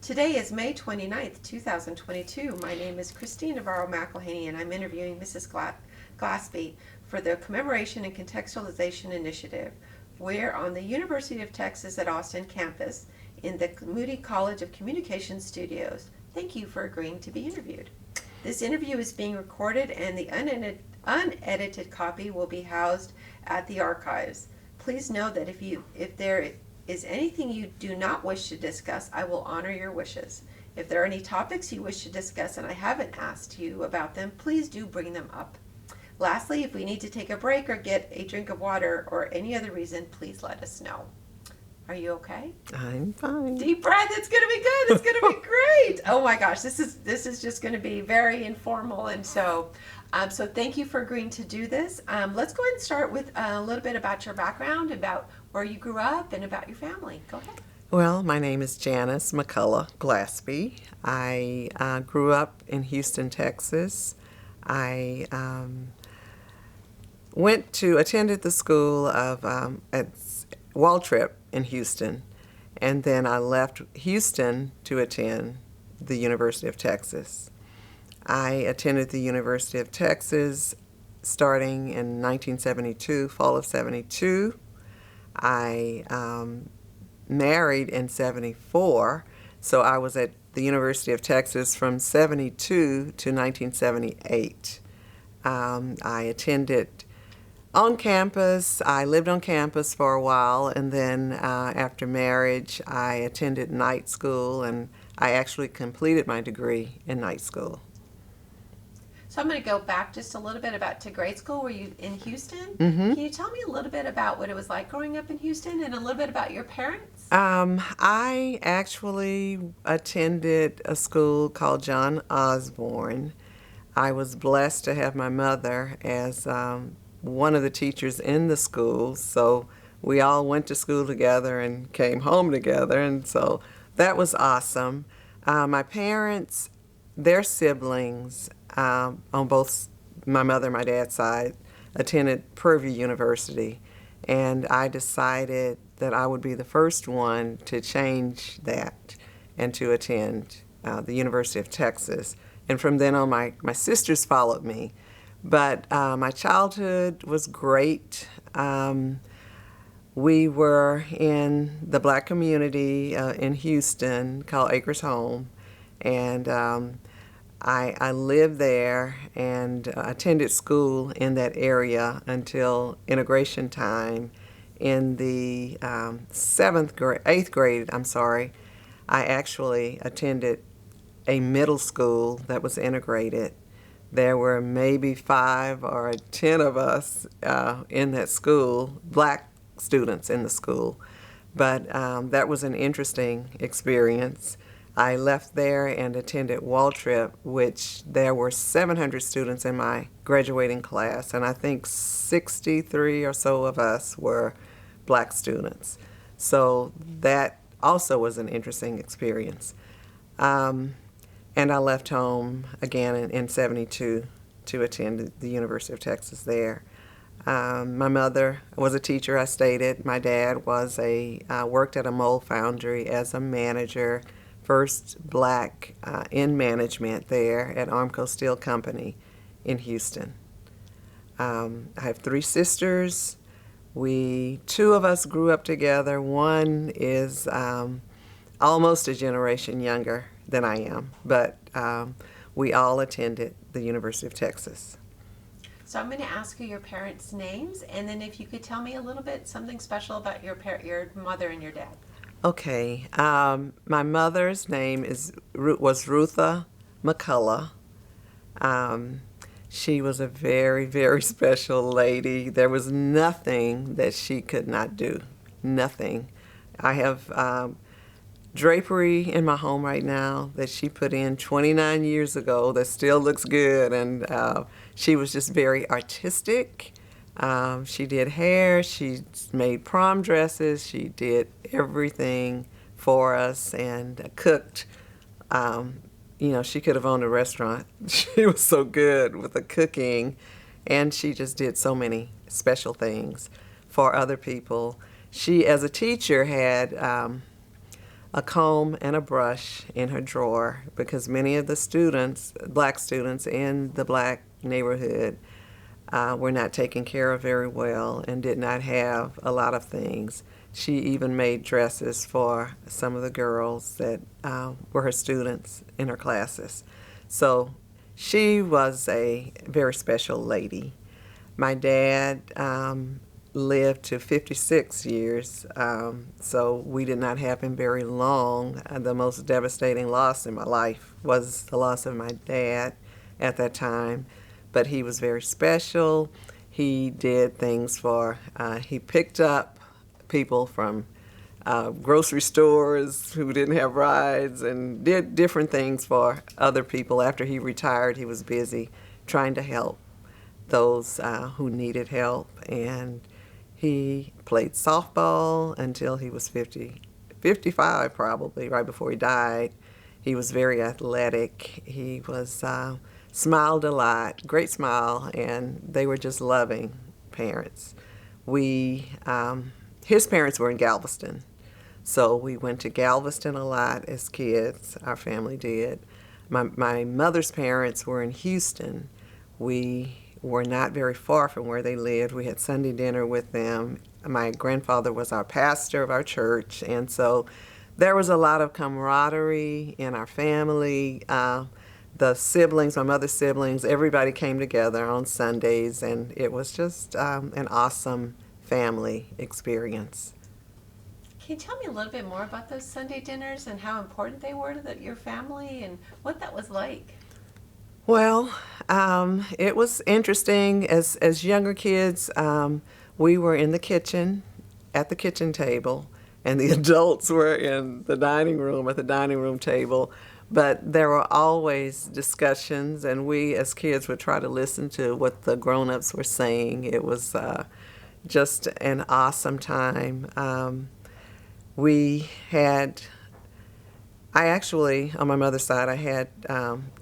Today is May 29th, 2022. My name is Christine Navarro-McElhaney, and I'm interviewing Mrs. Glaspie for the Commemoration and Contextualization Initiative. We're on the University of Texas at Austin campus in the Moody College of Communication Studios. Thank you for agreeing to be interviewed. This interview is being recorded, and the unedited copy will be housed at the archives. Please know that if there is anything you do not wish to discuss, I will honor your wishes. If there are any topics you wish to discuss and I haven't asked you about them, please do bring them up. Lastly, if we need to take a break or get a drink of water or any other reason, please let us know. Are you okay? I'm fine. Deep breath. It's going to be good. It's going to be great. Oh my gosh, this is just going to be very informal, and so thank you for agreeing to do this. Let's go ahead and start with a little bit about your background, about where you grew up, and about your family. Go ahead. Well, my name is Janice McCullough Glaspie. I grew up in Houston, Texas. I attended the school of at Waltrip in Houston, and then I left Houston to attend the University of Texas. I attended the University of Texas starting in 1972, fall of 72. I married in 74, so I was at the University of Texas from 72 to 1978. I attended on campus. I lived on campus for a while, and then after marriage, I attended night school, and I actually completed my degree in night school. So I'm going to go back just a little bit to grade school. Were you in Houston? Mm-hmm. Can you tell me a little bit about what it was like growing up in Houston and a little bit about your parents? I actually attended a school called John Osborne. I was blessed to have my mother as one of the teachers in the school, so we all went to school together and came home together, and so that was awesome. My parents, their siblings, on both my mother and my dad's side, attended Prairie View University, and I decided that I would be the first one to change that and to attend the University of Texas. And from then on, my sisters followed me. But my childhood was great. We were in the black community in Houston called Acres Home, and I lived there and attended school in that area until integration time. In the 8th grade, I actually attended a middle school that was integrated. There were maybe 5 or 10 of us in that school, black students in the school. But that was an interesting experience. I left there and attended Waltrip, which there were 700 students in my graduating class, and I think 63 or so of us were black students. So that also was an interesting experience. And I left home again in 72 to attend the University of Texas there. My mother was a teacher, I stated. My dad was worked at a mold foundry as a manager, first black in management there at Armco Steel Company in Houston. I have 3 sisters. 2 of us grew up together. One is almost a generation younger than I am, but we all attended the University of Texas. So I'm going to ask you your parents' names, and then if you could tell me a little bit, something special about your mother and your dad. Okay. My mother's name was Rutha McCullough. She was a very, very special lady. There was nothing that she could not do. Nothing. I have drapery in my home right now that she put in 29 years ago that still looks good, and she was just very artistic. She did hair, she made prom dresses, she did everything for us and cooked. She could have owned a restaurant. She was so good with the cooking, and she just did so many special things for other people. She, as a teacher, had a comb and a brush in her drawer because many of the students, black students in the black neighborhood, were not taken care of very well and did not have a lot of things. She even made dresses for some of the girls that were her students in her classes. So she was a very special lady. My dad lived to 56 years, so we did not have him very long. The most devastating loss in my life was the loss of my dad at that time, but he was very special. He did things for, he picked up people from grocery stores who didn't have rides and did different things for other people. After he retired, he was busy trying to help those who needed help, and he played softball until he was 55 probably, right before he died. He was very athletic. He was smiled a lot, great smile, and they were just loving parents. His parents were in Galveston, so we went to Galveston a lot as kids. Our family did. My mother's parents were in Houston. We were not very far from where they lived. We had Sunday dinner with them. My grandfather was our pastor of our church, and so there was a lot of camaraderie in our family. The siblings, my mother's siblings, everybody came together on Sundays, and it was just an awesome family experience. Can you tell me a little bit more about those Sunday dinners and how important they were to your family and what that was like? Well, it was interesting. As younger kids, we were in the kitchen, at the kitchen table, and the adults were in the dining room, at the dining room table. But there were always discussions, and we as kids would try to listen to what the grown-ups were saying. It was just an awesome time. I actually, on my mother's side, I had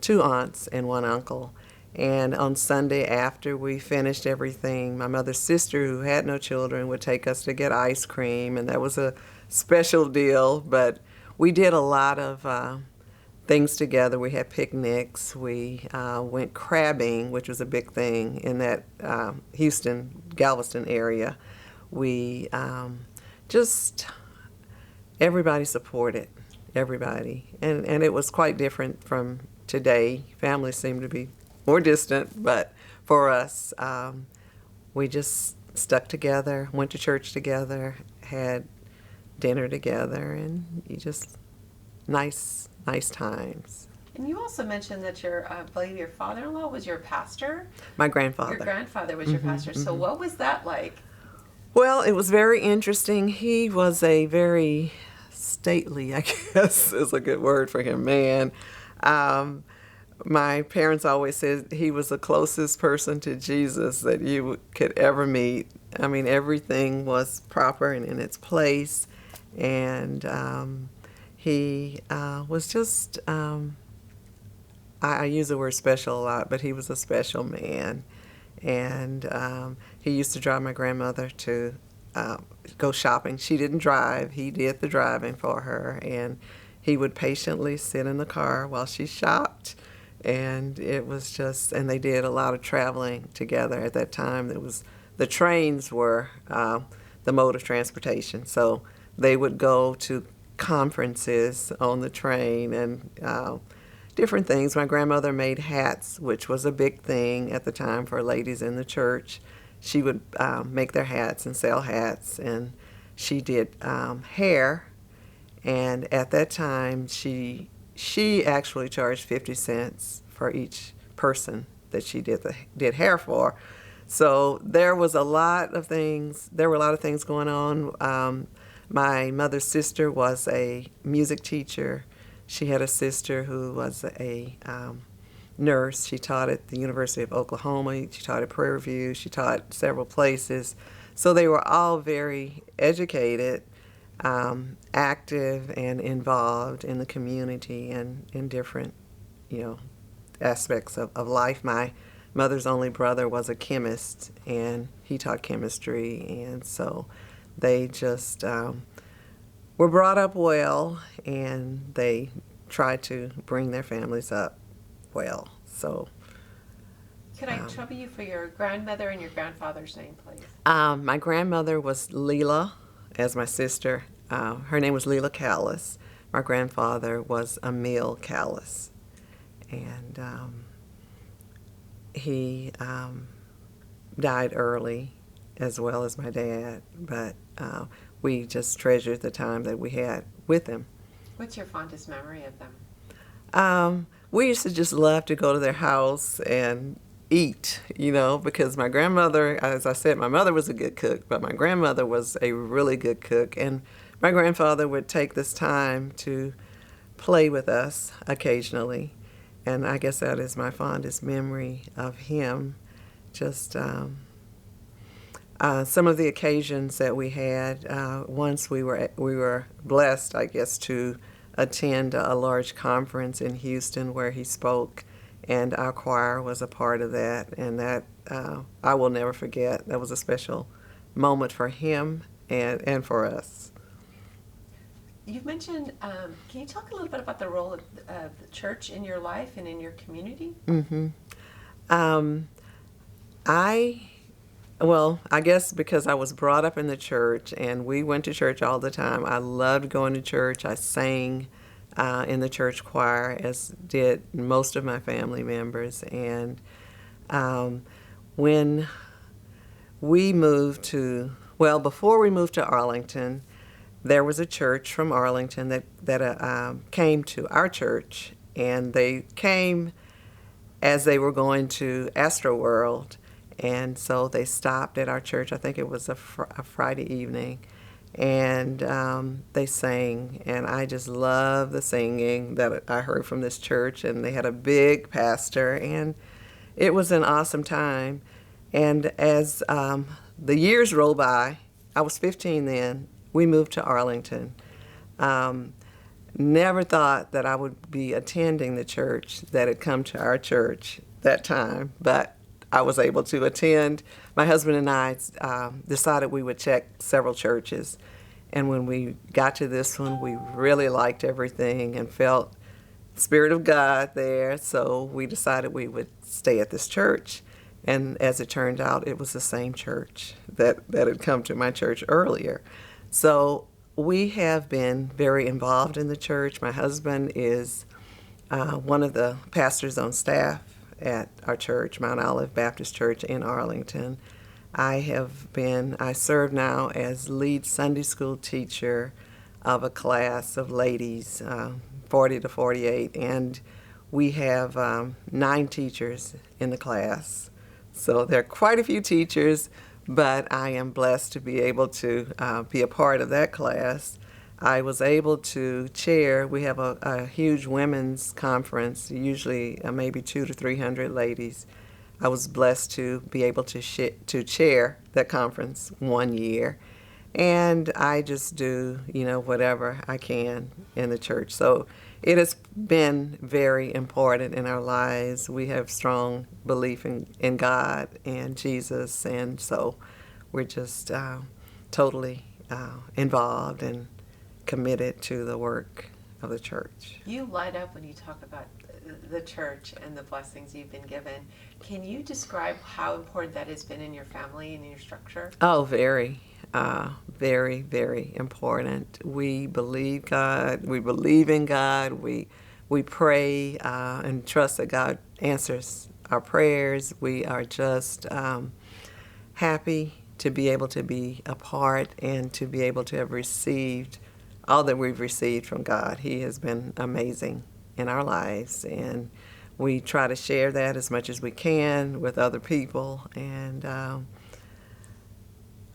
2 aunts and 1 uncle. And on Sunday after we finished everything, my mother's sister, who had no children, would take us to get ice cream, and that was a special deal. But we did a lot of things together. We had picnics. We went crabbing, which was a big thing in that Houston, Galveston area. We everybody supported everybody. And it was quite different from today. Families seem to be more distant, but for us, we just stuck together, went to church together, had dinner together, and nice times. And you also mentioned that I believe your father-in-law was your pastor? My grandfather. Your grandfather was your pastor. So what was that like? Well, it was very interesting. He was a very stately, I guess is a good word for him, man. My parents always said he was the closest person to Jesus that you could ever meet. I mean, everything was proper and in its place, and he was just, I use the word special a lot, but he was a special man. And he used to drive my grandmother to go shopping. She didn't drive. He did the driving for her, and he would patiently sit in the car while she shopped. And it was just, and they did a lot of traveling together at that time. The trains were the mode of transportation. So they would go to conferences on the train and different things. My grandmother made hats, which was a big thing at the time for ladies in the church. She would make their hats and sell hats, and she did hair. And at that time, she actually charged 50 cents for each person that she did hair for. So there was a lot of things. There were a lot of things going on. My mother's sister was a music teacher. She had a sister who was a nurse. She taught at the University of Oklahoma. She taught at Prairie View. She taught several places. So they were all very educated, active, and involved in the community and in different, aspects of life. My mother's only brother was a chemist, and he taught chemistry, and so they just were brought up well, and they try to bring their families up well. So Could I trouble you for your grandmother and your grandfather's name, please? my grandmother was Leela, as my sister. Her name was Leela Callis. My grandfather was Emil Callis. And he died early, as well as my dad, but we just treasured the time that we had with him. What's your fondest memory of them? We used to just love to go to their house and eat, because my grandmother, as I said, my mother was a good cook, but my grandmother was a really good cook, and my grandfather would take this time to play with us occasionally, and I guess that is my fondest memory of him. Just some of the occasions that we had. Once we were blessed, I guess, to attend a large conference in Houston where he spoke, and our choir was a part of that, and that I will never forget. That was a special moment for him and for us. You've mentioned, can you talk a little bit about the role of the church in your life and in your community? Mm-hmm. I guess because I was brought up in the church and we went to church all the time, I loved going to church. I sang in the church choir, as did most of my family members. And when we moved before we moved to Arlington, there was a church from Arlington that came to our church, and they came as they were going to Astroworld, and so they stopped at our church. I think it was a Friday evening, and they sang, and I just loved the singing that I heard from this church, and they had a big pastor, and it was an awesome time. And as the years rolled by, I was 15 then, we moved to Arlington. Never thought that I would be attending the church that had come to our church that time, but I was able to attend. My husband and I decided we would check several churches, and when we got to this one, we really liked everything and felt the Spirit of God there, so we decided we would stay at this church. And as it turned out, it was the same church that had come to my church earlier. So we have been very involved in the church. My husband is one of the pastors on staff at our church, Mount Olive Baptist Church in Arlington. I serve now as lead Sunday school teacher of a class of ladies, 40 to 48, and we have 9 teachers in the class. So there are quite a few teachers, but I am blessed to be able to be a part of that class. I was able to chair. We have a huge women's conference, usually maybe 200 to 300 ladies. I was blessed to be able to chair that conference one year, and I just do whatever I can in the church. So it has been very important in our lives. We have strong belief in God and Jesus, and so we're just totally involved and committed to the work of the church. You light up when you talk about the church and the blessings you've been given. Can you describe how important that has been in your family and in your structure? Oh, very, very, very important. We believe God. We believe in God. We pray and trust that God answers our prayers. We are just happy to be able to be a part and to be able to have received all that we've received from God. He has been amazing in our lives, and we try to share that as much as we can with other people, and I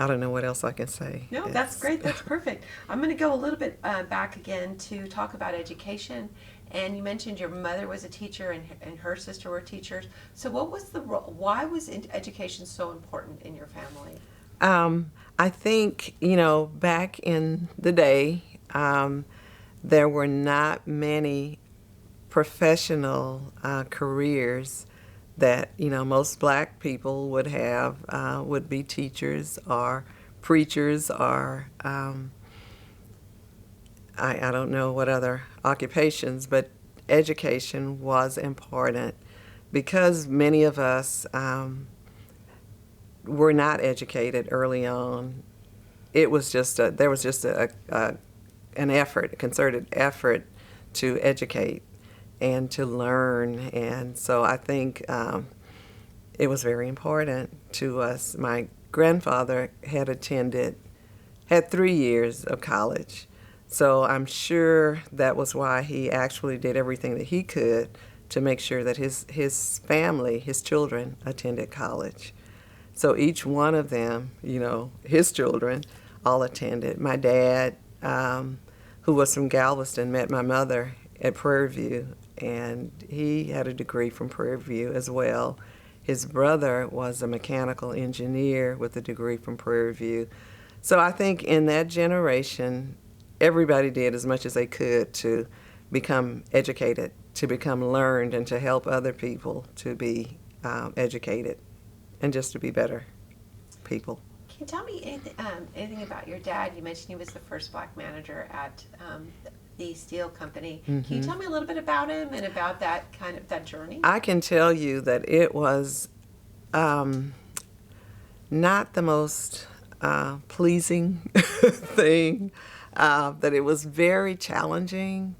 don't know what else I can say. No, that's great. That's perfect. I'm going to go a little bit back again to talk about education. And you mentioned your mother was a teacher and her sister were teachers. So what was the role? Why was education so important in your family? I think, back in the day, there were not many professional careers that most black people would have, would be teachers or preachers or I don't know what other occupations, but education was important because many of us were not educated early on. It was just there was just an effort, a concerted effort to educate and to learn, and so I think it was very important to us. My grandfather had 3 years of college, so I'm sure that was why he actually did everything that he could to make sure that his family, his children, attended college. So each one of them, his children, all attended. My dad, who was from Galveston, met my mother at Prairie View, and he had a degree from Prairie View as well. His brother was a mechanical engineer with a degree from Prairie View. So I think in that generation, everybody did as much as they could to become educated, to become learned, and to help other people to be educated and just to be better people. Can you tell me anything about your dad? You mentioned he was the first black manager at the steel company. Mm-hmm. Can you tell me a little bit about him and about that journey? I can tell you that it was not the most pleasing thing, that it was very challenging.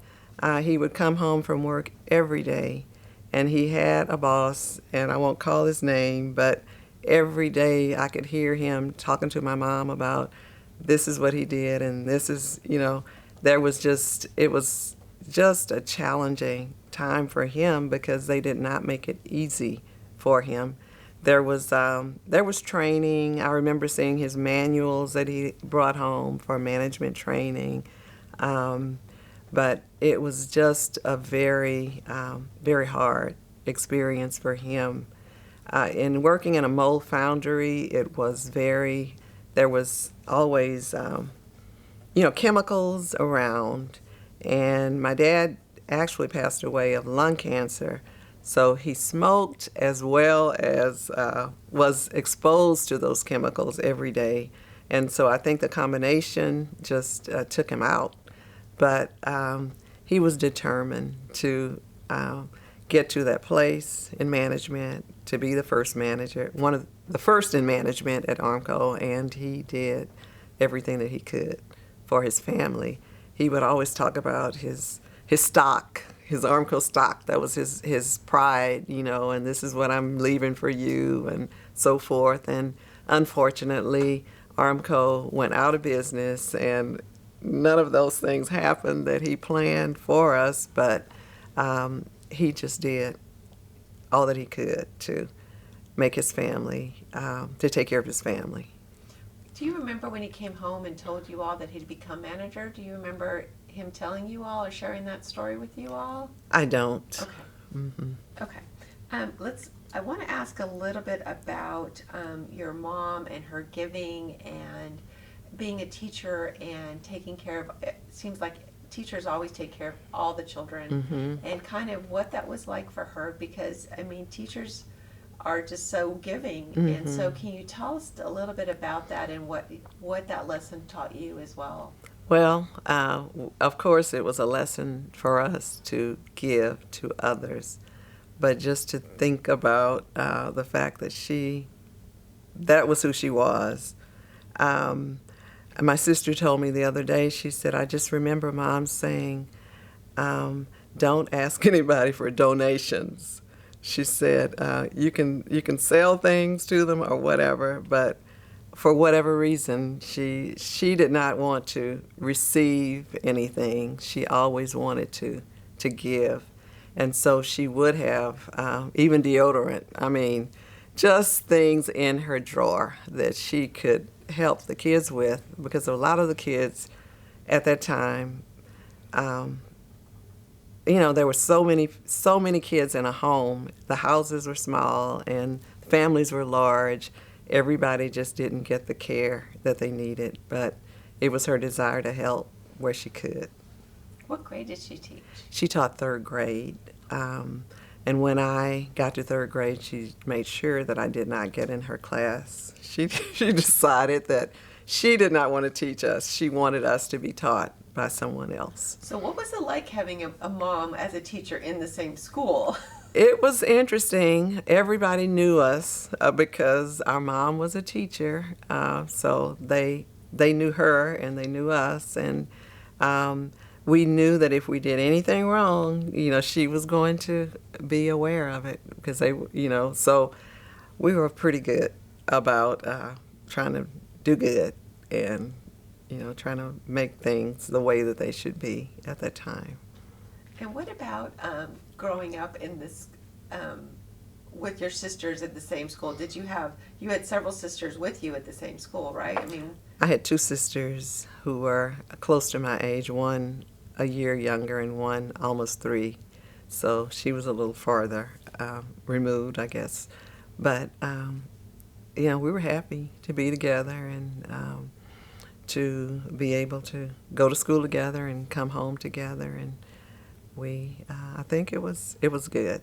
He would come home from work every day, and he had a boss, and I won't call his name, but every day I could hear him talking to my mom about this is what he did, and this is, it was just a challenging time for him because they did not make it easy for him. There was training. I remember seeing his manuals that he brought home for management training, but it was just a very, very hard experience for him. In working in a mold foundry, there was always, chemicals around. And my dad actually passed away of lung cancer. So he smoked as well as was exposed to those chemicals every day. And so I think the combination just took him out. But he was determined to get to that place in management, to be the first manager, one of the first in management at Armco, and he did everything that he could for his family. He would always talk about his stock, his Armco stock. That was his pride, and this is what I'm leaving for you and so forth. And unfortunately, Armco went out of business, and none of those things happened that he planned for us, but he just did all that he could to make his family, to take care of his family. Do you remember when he came home and told you all that he'd become manager? Do you remember him telling you all or sharing that story with you all? I don't. Okay. Mm-hmm. Okay. I want to ask a little bit about your mom and her giving and being a teacher and taking care of, it seems like teachers always take care of all the children, Mm-hmm. and kind of what that was like for her, because teachers are just so giving. Mm-hmm. And so can you tell us a little bit about that and what that lesson taught you as well? Well, of course it was a lesson for us to give to others, but just to think about the fact that that was who she was. My sister told me the other day, she said, I just remember Mom saying, don't ask anybody for donations. She said, you can sell things to them or whatever, but for whatever reason, she did not want to receive anything. She always wanted to give. And so she would have even deodorant. Just things in her drawer that she could help the kids with, because a lot of the kids at that time, there were so many kids in a home. The houses were small and families were large. Everybody just didn't get the care that they needed, but it was her desire to help where she could. What grade did she teach? She taught third grade. And when I got to third grade, she made sure that I did not get in her class. She decided that she did not want to teach us. She wanted us to be taught by someone else. So what was it like having a mom as a teacher in the same school? It was interesting. Everybody knew us because our mom was a teacher, so they knew her and they knew us, and we knew that if we did anything wrong, she was going to be aware of it because so we were pretty good about trying to do good and trying to make things the way that they should be at that time. And what about growing up in this with your sisters at the same school? You had several sisters with you at the same school, right? I had two sisters who were close to my age, one a year younger and one almost 3. So she was a little farther removed, I guess. But, we were happy to be together and to be able to go to school together and come home together. And I think it was good.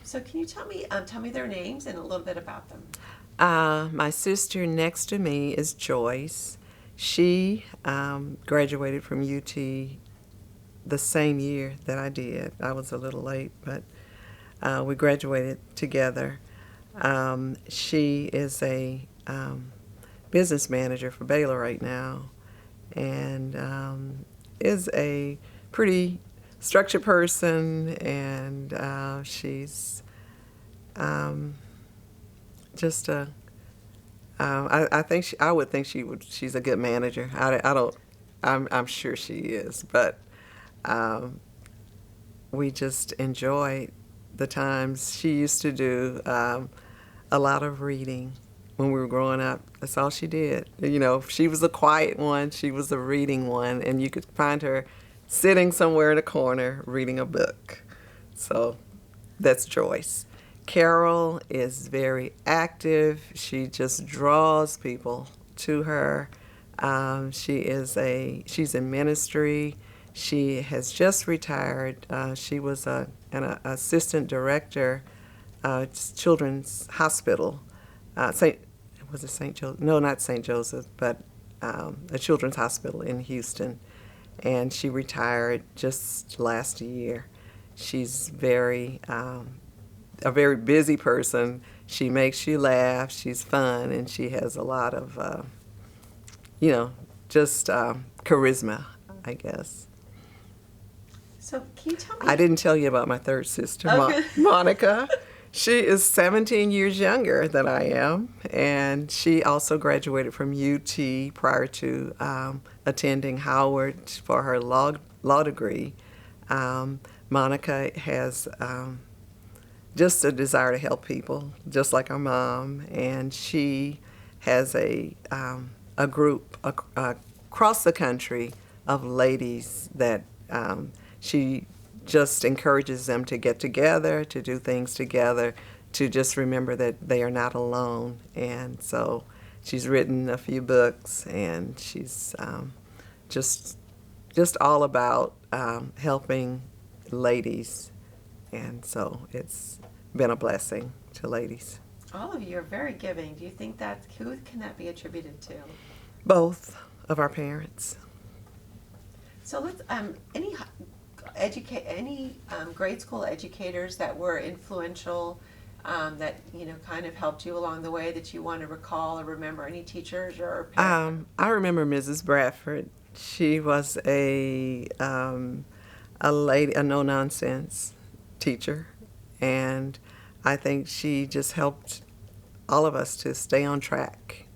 So can you tell me their names and a little bit about them? My sister next to me is Joyce. She graduated from UT the same year that I did. I was a little late, but we graduated together. She is a business manager for Baylor right now and is a pretty structured person, and she's just I think I would think she's a good manager. I'm sure she is, but we just enjoyed the times. She used to do a lot of reading when we were growing up. That's all she did. She was the quiet one, she was the reading one, and you could find her sitting somewhere in a corner reading a book. So that's Joyce. Carol is very active. She just draws people to her. She's in ministry. She has just retired. She was an assistant director at Children's Hospital. St. Joseph? No, not St. Joseph, but a Children's Hospital in Houston. And she retired just last year. She's a very busy person. She makes you laugh. She's fun, and she has a lot of, just charisma, I guess. So can you tell me? I didn't tell you about my third sister, Okay. Monica. She is 17 years younger than I am, and she also graduated from UT prior to attending Howard for her law degree. Monica has just a desire to help people, just like our mom, and she has a group across the country of ladies that she just encourages them to get together, to do things together, to just remember that they are not alone. And so she's written a few books, and she's just all about helping ladies. And so it's been a blessing to ladies. All of you are very giving. Do you think who can that be attributed to? Both of our parents. So let's any grade school educators that were influential, that kind of helped you along the way that you want to recall or remember? Any teachers or parents? I remember Mrs. Bradford. She was a lady, a no-nonsense teacher, and I think she just helped all of us to stay on track,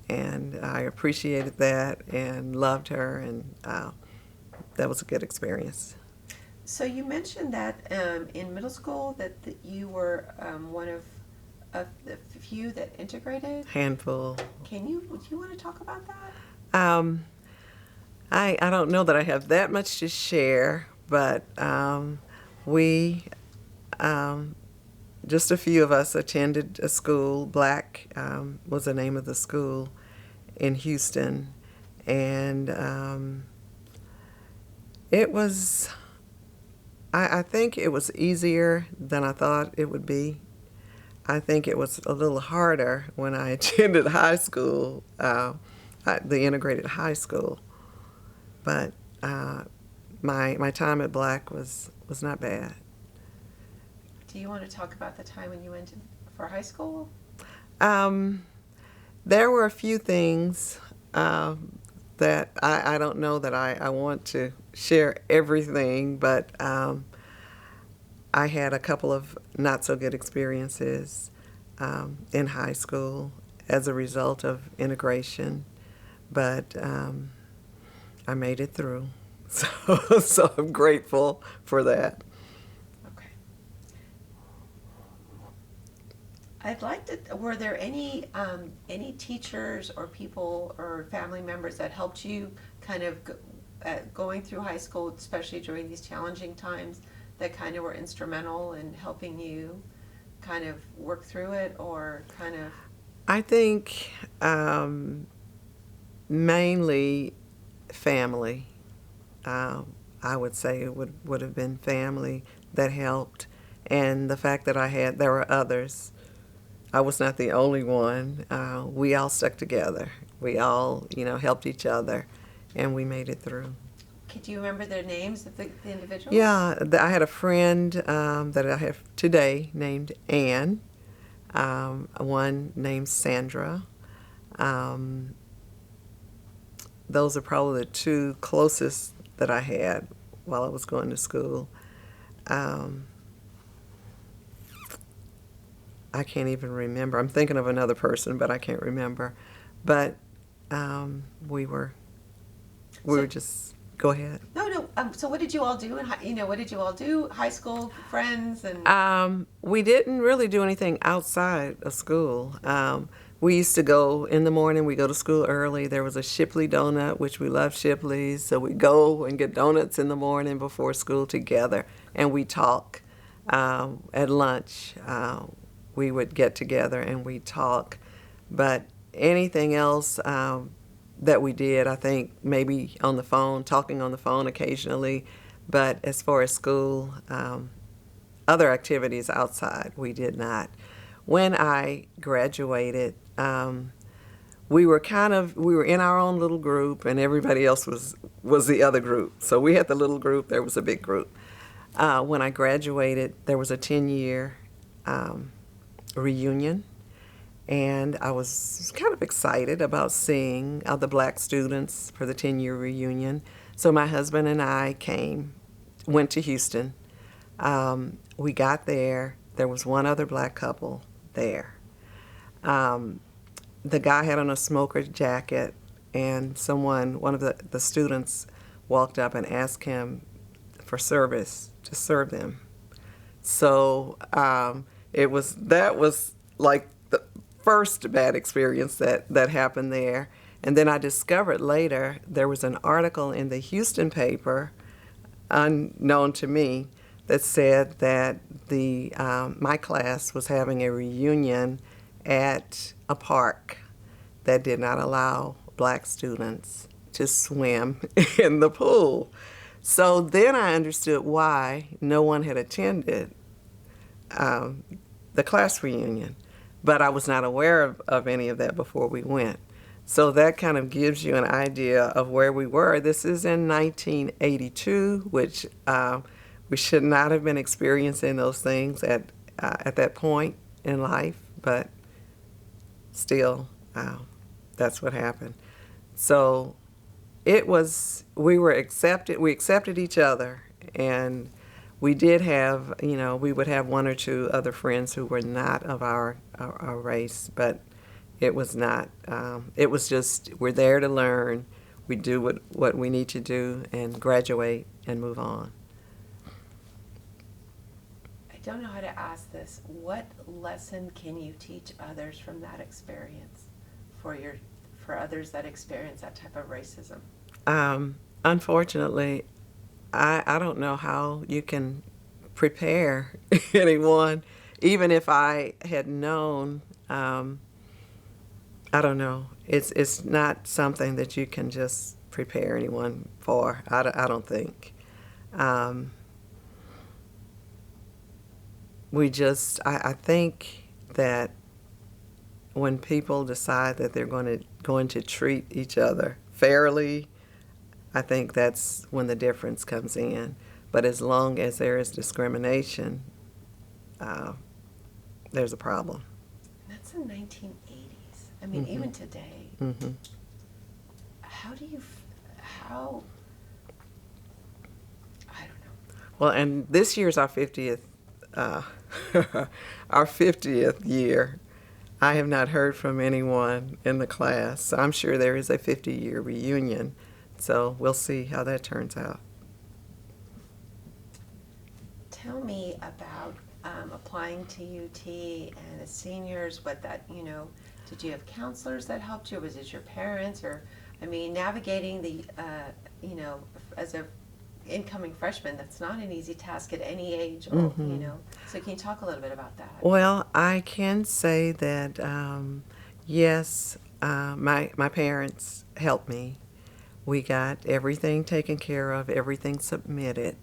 and I appreciated that and loved her, and that was a good experience. So you mentioned that in middle school that you were one of the few that integrated. Handful. Do you want to talk about that? I don't know that I have that much to share, but we, just a few of us attended a school. Black was the name of the school in Houston, and it was, I think it was easier than I thought it would be. I think it was a little harder when I attended high school, the integrated high school. But my time at Black was not bad. Do you want to talk about the time when you went for high school? There were a few things that I don't know that I want to share everything, but I had a couple of not so good experiences in high school as a result of integration, but I made it through. So I'm grateful for that. Okay. I'd like to, were there any teachers or people or family members that helped you kind of going through high school, especially during these challenging times, that kind of were instrumental in helping you kind of work through it, or kind of? I think mainly family. I would say it would have been family that helped, and the fact that there were others. I was not the only one. We all stuck together. We all, helped each other, and we made it through. Could you remember their names of the individuals? Yeah, I had a friend that I have today named Anne, one named Sandra. Those are probably the two closest that I had while I was going to school. I can't even remember. I'm thinking of another person, but I can't remember. But we were just, go ahead. No. So what did you all do? What did you all do? High school friends and. We didn't really do anything outside of school. We used to go in the morning. We go to school early. There was a Shipley donut, which we love Shipley's. So we go and get donuts in the morning before school together, and we talk. At lunch, we would get together and we talk. But anything else that we did, I think maybe on the phone, talking on the phone occasionally. But as far as school, other activities outside, we did not. When I graduated, we were in our own little group, and everybody else was the other group. So we had the little group, there was a big group. When I graduated, there was a 10-year reunion, and I was kind of excited about seeing the Black students for the 10-year reunion. So my husband and I went to Houston. We got there. There was one other Black couple there. The guy had on a smoker jacket, and one of the students walked up and asked him for service to serve them. So that was like the first bad experience that happened there. And then I discovered later there was an article in the Houston paper, unknown to me, that said that my class was having a reunion at a park that did not allow Black students to swim in the pool. So then I understood why no one had attended the class reunion, but I was not aware of any of that before we went. So that kind of gives you an idea of where we were. This is in 1982, which we should not have been experiencing those things at that point in life, but still, that's what happened. So we accepted each other, and we did have, we would have one or two other friends who were not of our race, but it was not, it was just, we're there to learn, we do what we need to do and graduate and move on. I don't know how to ask this. What lesson can you teach others from that experience for others that experience that type of racism? Unfortunately, I don't know how you can prepare anyone. Even if I had known, I don't know. It's not something that you can just prepare anyone for. I don't think. I think that when people decide that they're going to treat each other fairly, I think that's when the difference comes in. But as long as there is discrimination, there's a problem. That's the 1980s. I mean, even today. Mm-hmm. How do you, how, I don't know. Well, and this year's our 50th, our 50th year. I have not heard from anyone in the class. So I'm sure there is a 50-year reunion. So we'll see how that turns out. Tell me about applying to UT and as seniors, what that, did you have counselors that helped you? Was it your parents? Or, I mean, navigating the, as a incoming freshman, that's not an easy task at any age, or, So can you talk a little bit about that? Well, I can say that, yes, my parents helped me. We got everything taken care of, everything submitted.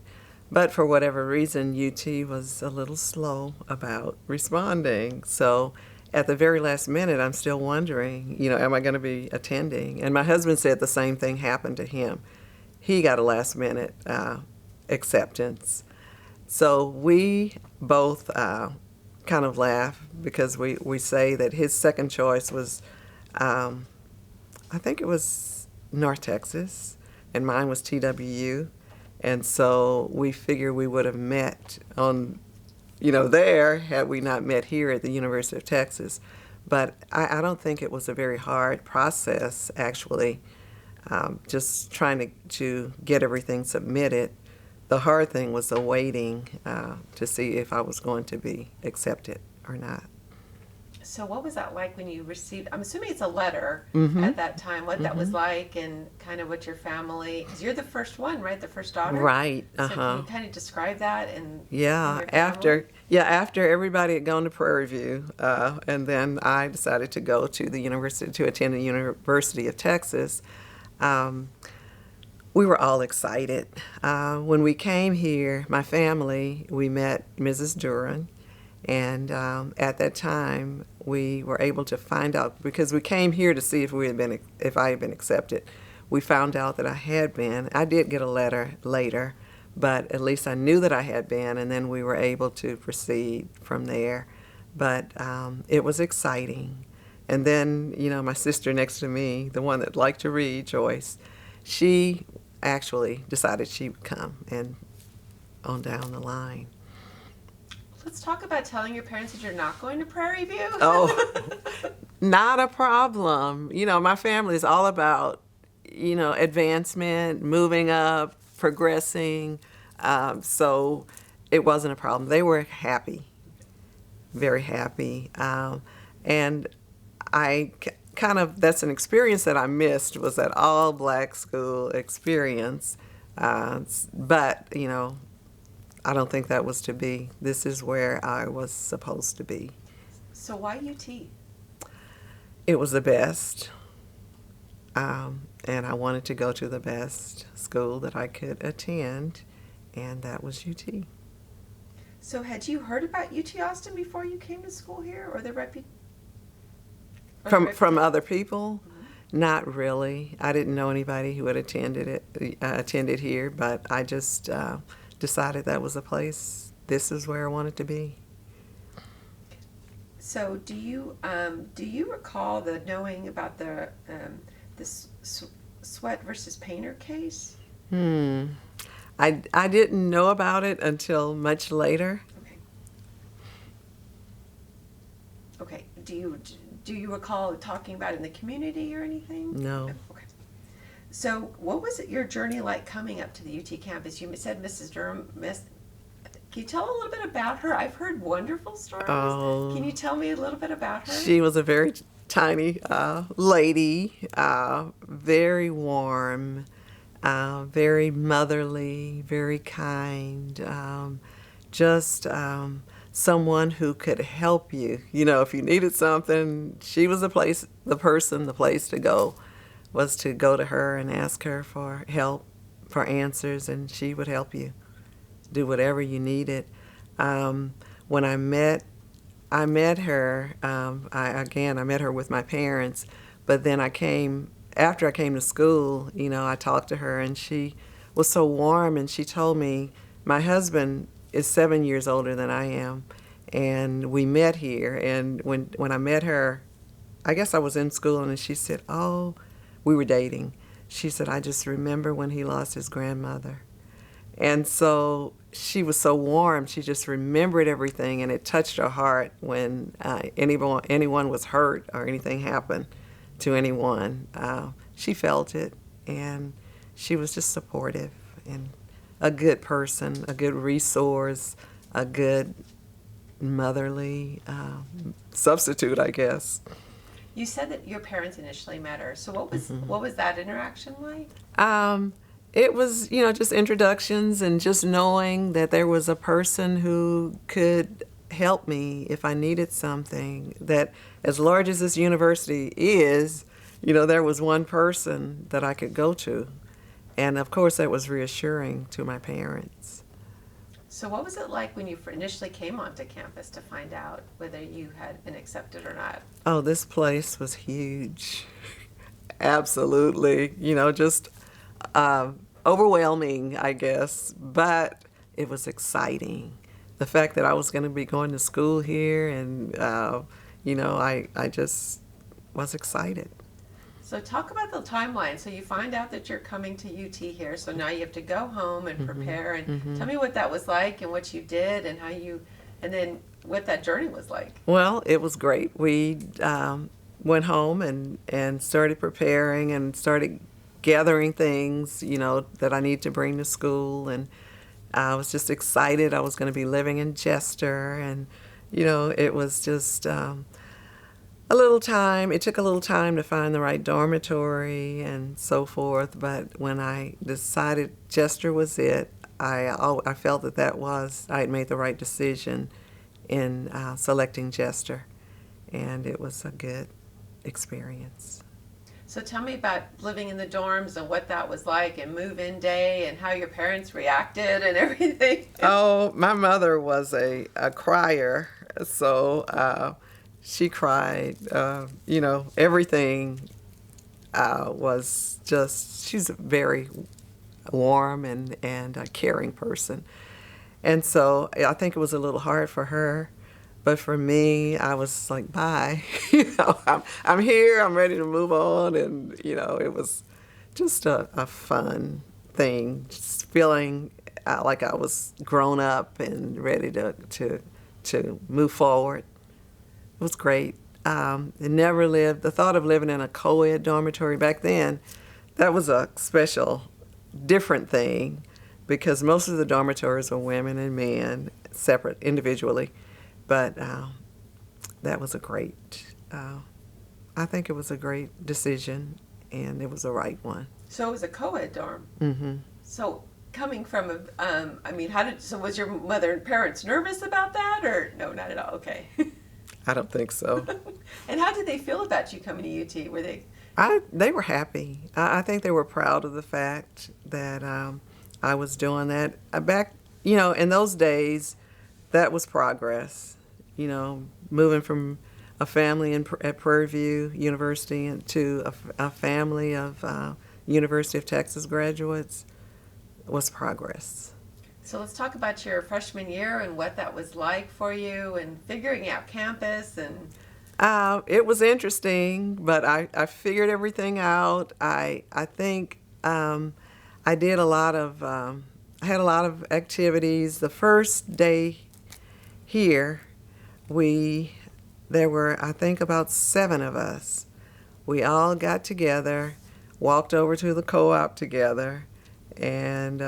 But for whatever reason, UT was a little slow about responding. So at the very last minute, I'm still wondering, am I going to be attending? And my husband said the same thing happened to him. He got a last minute acceptance. So we both kind of laugh because we say that his second choice was, I think it was North Texas, and mine was TWU. And so we figure we would have met on, there had we not met here at the University of Texas. But I don't think it was a very hard process, actually, just trying to get everything submitted. The hard thing was the waiting to see if I was going to be accepted or not. So what was that like when you received, I'm assuming it's a letter Mm-hmm. at that time, what that was like and kind of what your family, because you're the first one, right? The first daughter? Right. So can you kind of describe that and Yeah, your family? after everybody had gone to Prairie View, and then I decided to go to the university to attend the University of Texas. We were all excited. When we came here, my family, we met Mrs. Duran, and at that time we were able to find out, because we came here to see if I had been accepted. We found out that I had been. I did get a letter later, but at least I knew that I had been, and then we were able to proceed from there. But it was exciting. And then, my sister next to me, the one that liked to read, Joyce, she actually decided she would come and on down the line. Let's talk about telling your parents that you're not going to Prairie View. Oh, not a problem. My family is all about, advancement, moving up, progressing. So it wasn't a problem. They were happy, very happy. And that's an experience that I missed, was that all black school experience. But, I don't think that was to be. This is where I was supposed to be. So why UT? It was the best. And I wanted to go to the best school that I could attend, and that was UT. So had you heard about UT Austin before you came to school here, or the From other people? Mm-hmm. Not really. I didn't know anybody who had attended here, but I just decided that was a place. This is where I wanted to be. So do you recall the knowing about the this Sweat versus Painter case? I didn't know about it until much later. Okay. Do you recall talking about it in the community or anything? No. Okay. So what was your journey like coming up to the UT campus? You said Mrs. Durham. Can you tell a little bit about her? I've heard wonderful stories. Oh, Can you tell me a little bit about her? She was a very tiny lady, very warm, very motherly, very kind, just someone who could help you. If you needed something, she was the place to go was to go to her and ask her for help, for answers, and she would help you do whatever you needed. When I met her, I met her with my parents, but then I came after I came to school, I talked to her, and she was so warm, and she told me my husband is 7 years older than I am, and we met here. And when I met her, I guess I was in school, and she said, "Oh, we were dating." She said, "I just remember when he lost his grandmother." And so she was so warm. She just remembered everything, and it touched her heart when anyone was hurt or anything happened to anyone. She felt it, and she was just supportive and a good person, a good resource, a good motherly substitute, I guess. You said that your parents initially met her. So what was that interaction like? It was, just introductions and just knowing that there was a person who could help me if I needed something. That as large as this university is, there was one person that I could go to. And of course, that was reassuring to my parents. So what was it like when you initially came onto campus to find out whether you had been accepted or not? Oh, this place was huge. Absolutely. Just overwhelming, I guess. But it was exciting. The fact that I was going to be going to school here, and, I just was excited. So talk about the timeline. So you find out that you're coming to UT here. So now you have to go home and prepare. And tell me what that was like and what you did and and then what that journey was like. Well, it was great. We went home and started preparing and started gathering things, that I need to bring to school. And I was just excited. I was going to be living in Chester. And, it was just it took a little time to find the right dormitory and so forth, but when I decided Chester was it, I felt I had made the right decision in selecting Chester, and it was a good experience. So tell me about living in the dorms and what that was like, and move-in day, and how your parents reacted and everything. Oh, my mother was a crier, so she cried. Everything was just, she's a very warm and a caring person. And so I think it was a little hard for her. But for me, I was like, bye. I'm here, I'm ready to move on. And, it was just a fun thing, just feeling like I was grown up and ready to move forward. It was great. The thought of living in a co-ed dormitory back then, that was a special, different thing, because most of the dormitories were women and men, separate individually. But that was I think it was a great decision, and it was the right one. So it was a co-ed dorm. Mm-hmm. So coming from was your mother and parents nervous about that, or no, not at all? Okay. I don't think so. And how did they feel about you coming to UT? Were they? They were happy. I think they were proud of the fact that I was doing that. Back, in those days, that was progress. Moving from a family at Prairie View University to a family of University of Texas graduates was progress. So let's talk about your freshman year and what that was like for you, and figuring out campus. And it was interesting, but I figured everything out. I think I did I had a lot of activities. The first day here, there were, I think, about 7 of us. We all got together, walked over to the co-op together, and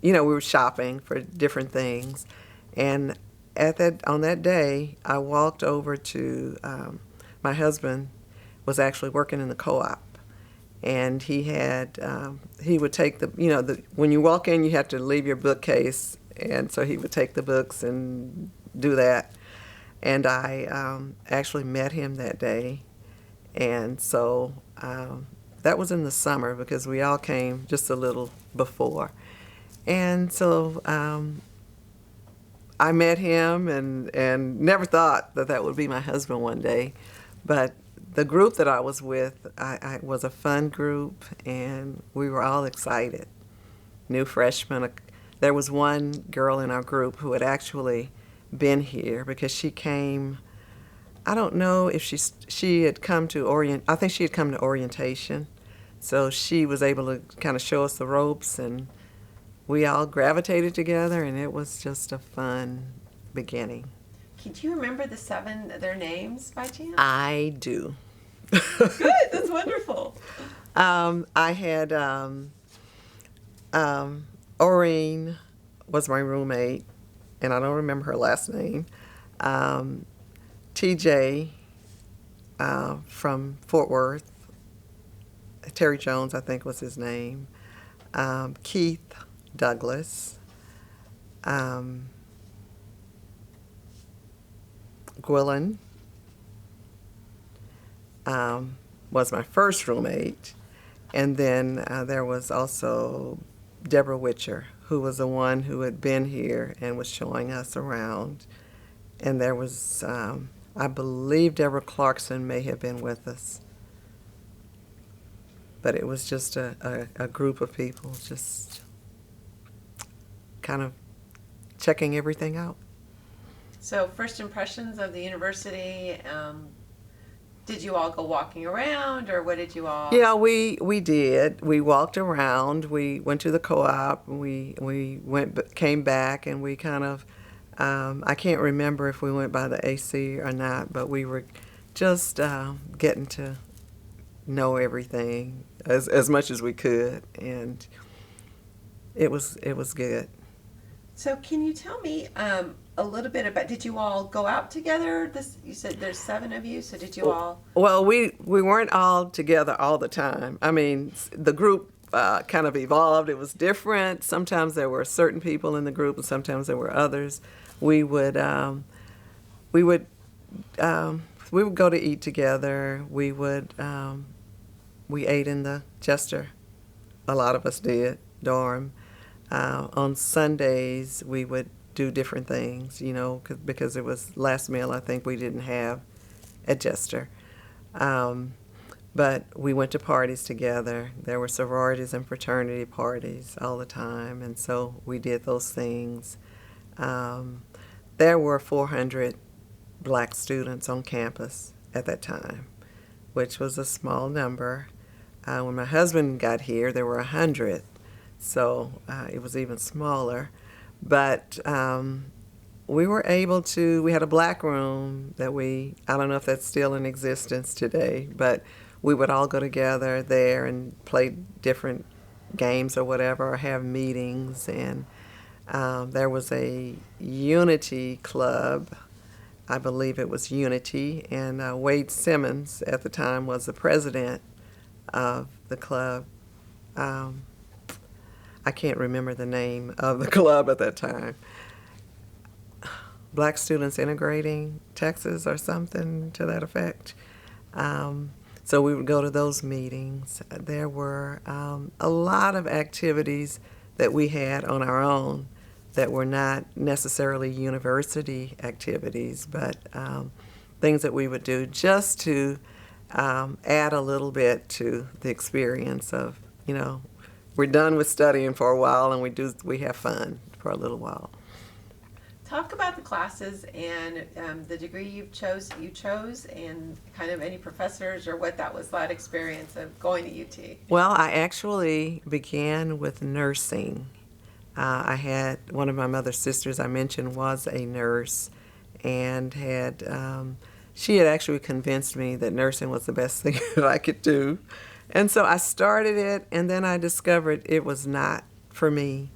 we were shopping for different things. And on that day, I walked over to, my husband was actually working in the co-op. And he would take when you walk in, you have to leave your bookcase. And so he would take the books and do that. And I actually met him that day. And so that was in the summer, because we all came just a little before. And so I met him and never thought that would be my husband one day. But the group that I was with, I was a fun group, and we were all excited. New freshmen. There was one girl in our group who had actually been here because she came. I don't know if she had come to I think she had come to orientation, so she was able to kind of show us the ropes, and we all gravitated together, and it was just a fun beginning. Can you remember their names by chance? I do. Good, that's wonderful. I had Oreen was my roommate, and I don't remember her last name. TJ from Fort Worth, Terry Jones, I think was his name. Keith Douglas. Gwilyn was my first roommate. And then there was also Deborah Witcher, who was the one who had been here and was showing us around. And there was, I believe Deborah Clarkson may have been with us. But it was just a group of people just kind of checking everything out. So first impressions of the university, did you all go walking around, or what did you all? Yeah, we did. We walked around. We went to the co-op. We came back, and we kind of, I can't remember if we went by the AC or not, but we were just getting to know everything as much as we could, and it was good. So can you tell me a little bit about, did you all go out together? You said there's 7 of you, so did you all? Well, we weren't all together all the time. I mean, the group kind of evolved. It was different. Sometimes there were certain people in the group, and sometimes there were others. We would go to eat together. We ate in the Chester. A lot of us did, dorm. On Sundays, we would do different things, because it was last meal I think we didn't have at Chester. But we went to parties together. There were sororities and fraternity parties all the time, and so we did those things. There were 400 black students on campus at that time, which was a small number. When my husband got here, there were 100. So it was even smaller. But we were able to, we had a black room that I don't know if that's still in existence today, but we would all go together there and play different games or whatever, or have meetings. And there was a Unity Club, I believe it was Unity, and Wade Simmons at the time was the president of the club. I can't remember the name of the club at that time. Black Students Integrating Texas or something to that effect. So we would go to those meetings. There were a lot of activities that we had on our own that were not necessarily university activities, but things that we would do just to add a little bit to the experience of, we're done with studying for a while, and we have fun for a little while. Talk about the classes and the degree you chose, and kind of any professors or what that experience of going to UT. Well, I actually began with nursing. I had one of my mother's sisters I mentioned was a nurse, and she had actually convinced me that nursing was the best thing that I could do. And so I started it, and then I discovered it was not for me.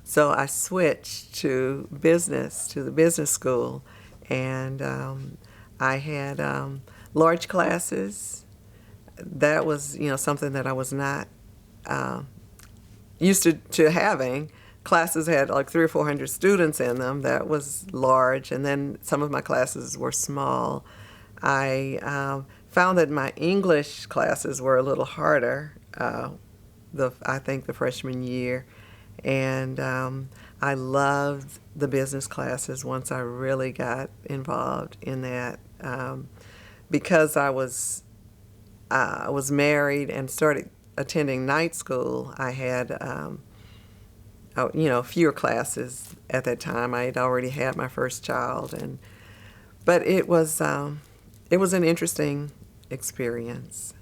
So I switched to the business school, and I had large classes. That was, something that I was not used to having. Classes had like 300 or 400 students in them. That was large, and then some of my classes were small. I found that my English classes were a little harder, I think the freshman year, and I loved the business classes once I really got involved in that, because I was I was married and started attending night school, I had, fewer classes at that time. I had already had my first child, but it was an interesting experience.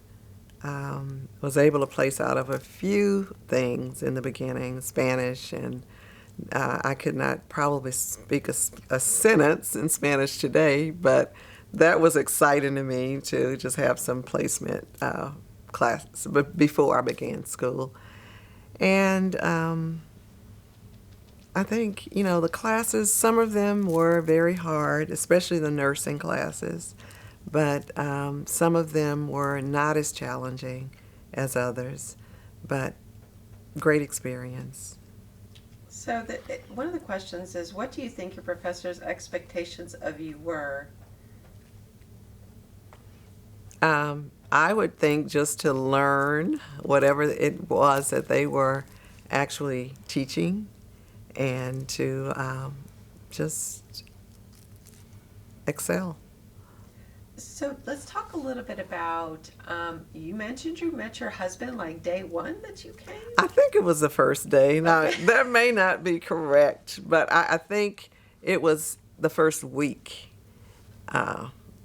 Was able to place out of a few things in the beginning, Spanish, and I could not probably speak a sentence in Spanish today, but that was exciting to me to just have some placement class before I began school. And I think, the classes, some of them were very hard, especially the nursing classes, but some of them were not as challenging as others, but great experience. So one of the questions is, what do you think your professors' expectations of you were? I would think just to learn whatever it was that they were actually teaching, and to just excel. So let's talk a little bit about, you mentioned you met your husband like day one that you came? I think it was the first day. Now, that may not be correct, but I think it was the first week.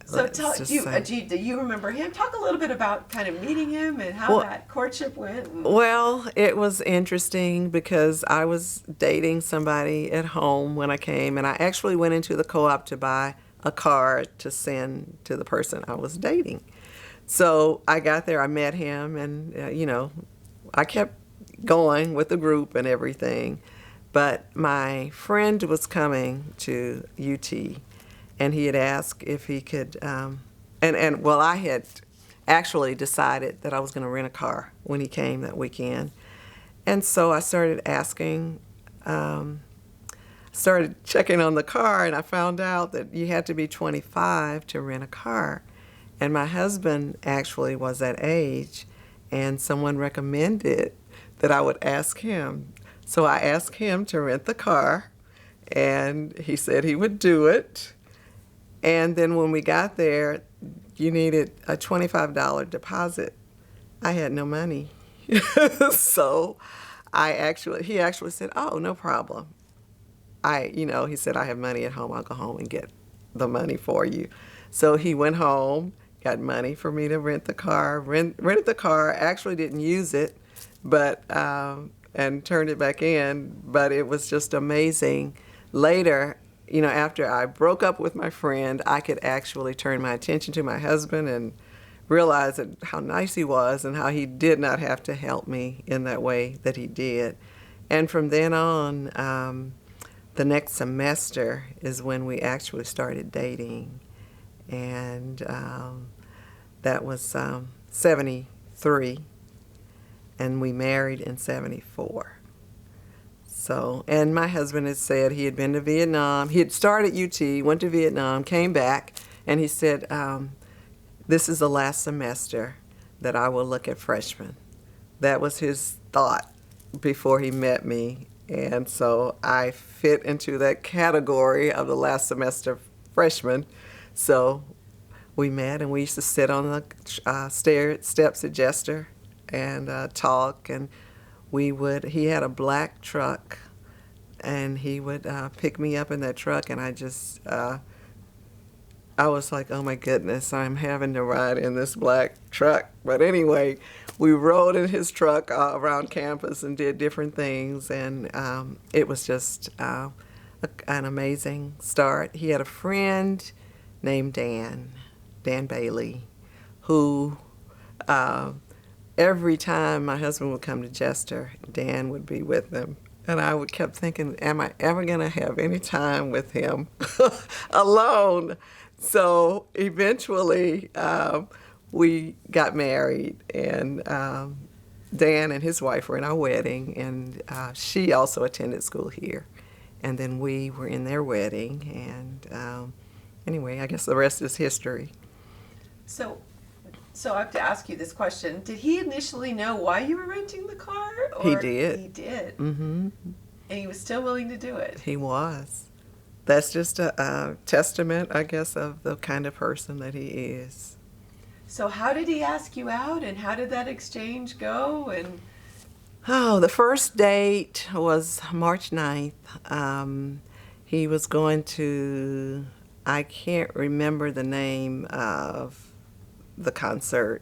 So do you remember him? Talk a little bit about kind of meeting him and how that courtship went. Well, it was interesting because I was dating somebody at home when I came, and I actually went into the co-op to buy a card to send to the person I was dating. So I got there, I met him, and I kept going with the group and everything. But my friend was coming to UT, and he had asked if he could, I had actually decided that I was going to rent a car when he came that weekend. And so I started asking, started checking on the car, and I found out that you had to be 25 to rent a car. And my husband actually was that age, and someone recommended that I would ask him. So I asked him to rent the car, and he said he would do it. And then when we got there, you needed a $25 deposit. I had no money. So he actually said, "Oh, no problem. He said, I have money at home. I'll go home and get the money for you." So he went home, got money for me to rent the car, rented the car, actually didn't use it, but and turned it back in. But it was just amazing. Later, after I broke up with my friend, I could actually turn my attention to my husband and realize how nice he was and how he did not have to help me in that way that he did. And from then on, the next semester is when we actually started dating. And that was 73, and we married in 74. So, and my husband had said he had been to Vietnam. He had started UT, went to Vietnam, came back, and he said, this is the last semester that I will look at freshmen. That was his thought before he met me. And so I fit into that category of the last semester freshman. So we met, and we used to sit on the steps at Jester and talk, and he had a black truck, and he would pick me up in that truck, and I was like, oh my goodness, I'm having to ride in this black truck. But anyway, we rode in his truck around campus and did different things, and it was just an amazing start. He had a friend named Dan Bailey, who every time my husband would come to Jester, Dan would be with him. And I kept thinking, am I ever going to have any time with him alone? So eventually we got married, and Dan and his wife were in our wedding, and she also attended school here. And then we were in their wedding, and anyway, I guess the rest is history. So I have to ask you this question. Did he initially know why you were renting the car? Or He did. He did. Mm-hmm. And he was still willing to do it. He was. That's just a testament, I guess, of the kind of person that he is. So how did he ask you out, and how did that exchange go? And Oh, the first date was March 9th. He was going to, I can't remember the name of the concert.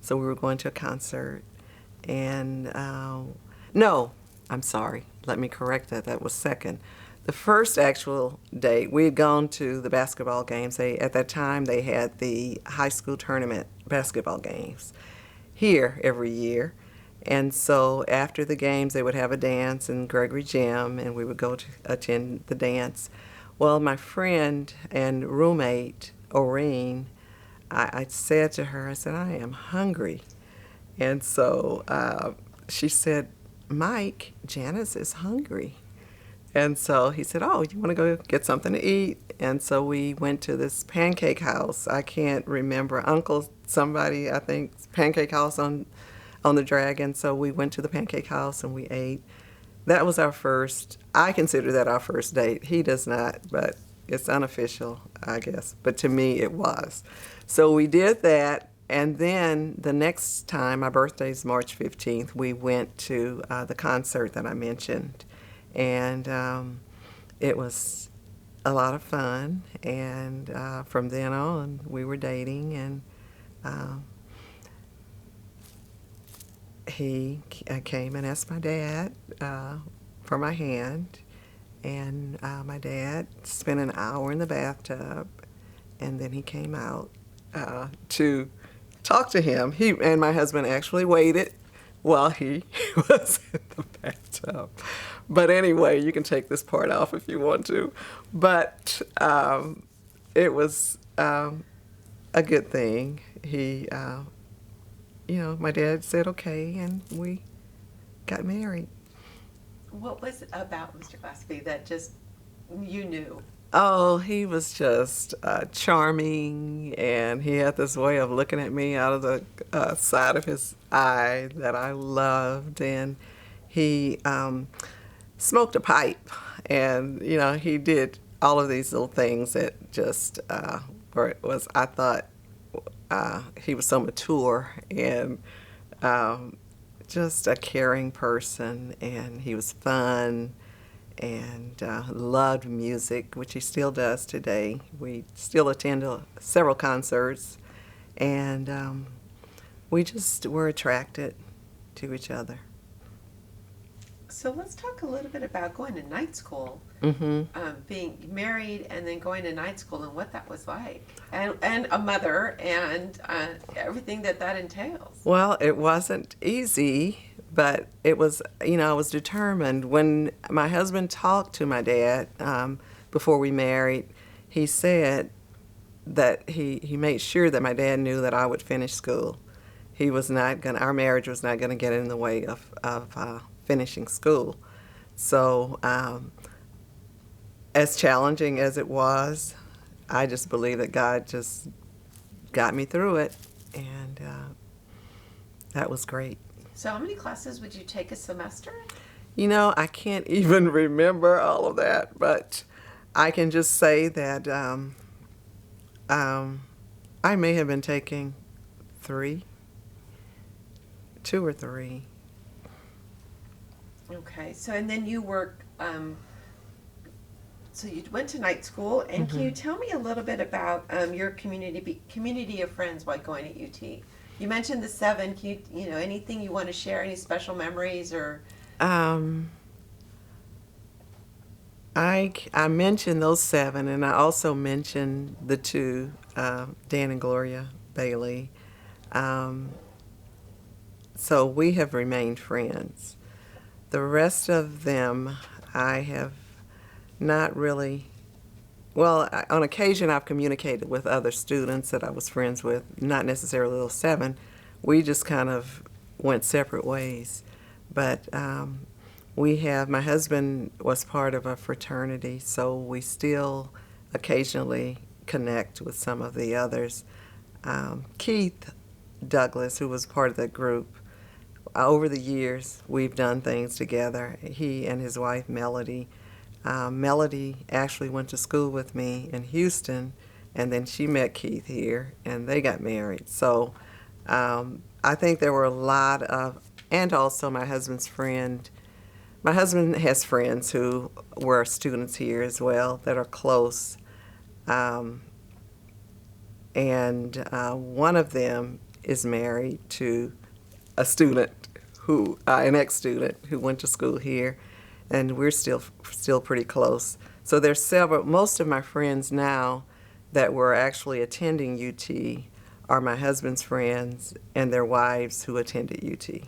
So we were going to a concert. And no, I'm sorry. Let me correct that. That was second. The first actual date, we had gone to the basketball games. At that time, they had the high school tournament basketball games here every year. And so after the games, they would have a dance in Gregory Gym, and we would go to attend the dance. Well, my friend and roommate, Oreen, I said to her, I said, I am hungry. And so she said, Mike, Janice is hungry. And so he said, oh, you want to go get something to eat? And so we went to this pancake house. I can't remember. Uncle somebody, I think, pancake house on the Dragon. So we went to the pancake house and we ate. That was our first, I consider that our first date. He does not, but it's unofficial, I guess. But to me, it was. So we did that. And then the next time, my birthday is March 15th, we went to the concert that I mentioned. And it was a lot of fun. And from then on, we were dating. And he came and asked my dad for my hand. And my dad spent an hour in the bathtub. And then he came out to talk to him. He and my husband actually waited while he was in the bathtub. But anyway, you can take this part off if you want to. But it was a good thing. He, my dad said okay, and we got married. what was it about Mr. Glaspie that just you knew? Oh, he was just charming, and he had this way of looking at me out of the side of his eye that I loved. And he smoked a pipe, and he did all of these little things that just where it was. I thought he was so mature and just a caring person, and he was fun. And loved music, which he still does today. We still attend several concerts, and we just were attracted to each other. So let's talk a little bit about going to night school, being married and then going to night school and what that was like, and a mother and everything that entails. Well, it wasn't easy, but it was, I was determined. When my husband talked to my dad before we married, he said that he made sure that my dad knew that I would finish school. He was not going. Our marriage was not going to get in the way of finishing school. So, as challenging as it was, I just believe that God just got me through it, and that was great. So how many classes would you take a semester? I can't even remember all of that, but I can just say that I may have been taking 2 or 3. Okay, so and then you work, so you went to night school, and can you tell me a little bit about your community of friends while going at UT? You mentioned the 7. Can you, anything you want to share, any special memories or? I mentioned those 7, and I also mentioned the 2, Dan and Gloria Bailey. So we have remained friends. The rest of them, I have not really. Well, on occasion I've communicated with other students that I was friends with, not necessarily those 7. We just kind of went separate ways. But my husband was part of a fraternity, so we still occasionally connect with some of the others. Keith Douglas, who was part of that group, over the years we've done things together. He and his wife Melody. Melody actually went to school with me in Houston, and then she met Keith here, and they got married. So I think there were a lot of, and also my husband's friend. My husband has friends who were students here as well that are close. And one of them is married to a student an ex-student who went to school here, and we're still pretty close. So there's most of my friends now that were actually attending UT are my husband's friends and their wives who attended UT.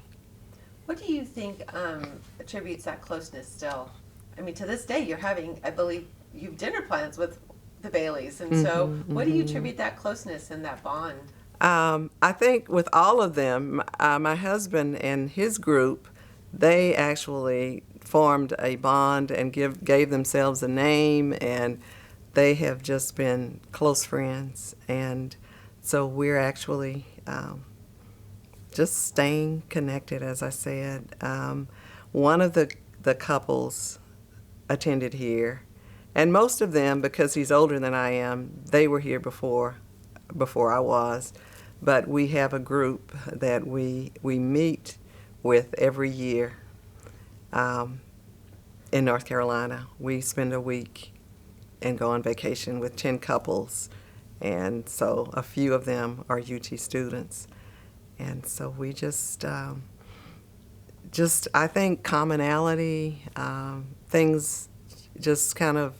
What do you think attributes that closeness still? I mean, to this day, you're having, I believe, you've dinner plans with the Baileys, and so what do you attribute that closeness and that bond? I think with all of them, my husband and his group, they actually formed a bond and gave themselves a name, and they have just been close friends. And so we're actually just staying connected, as I said. One of the couples attended here, and most of them, because he's older than I am, they were here before I was. But we have a group that we meet with every year in North Carolina. We spend a week and go on vacation with 10 couples, and so a few of them are UT students. And so we just I think commonality, things just kind of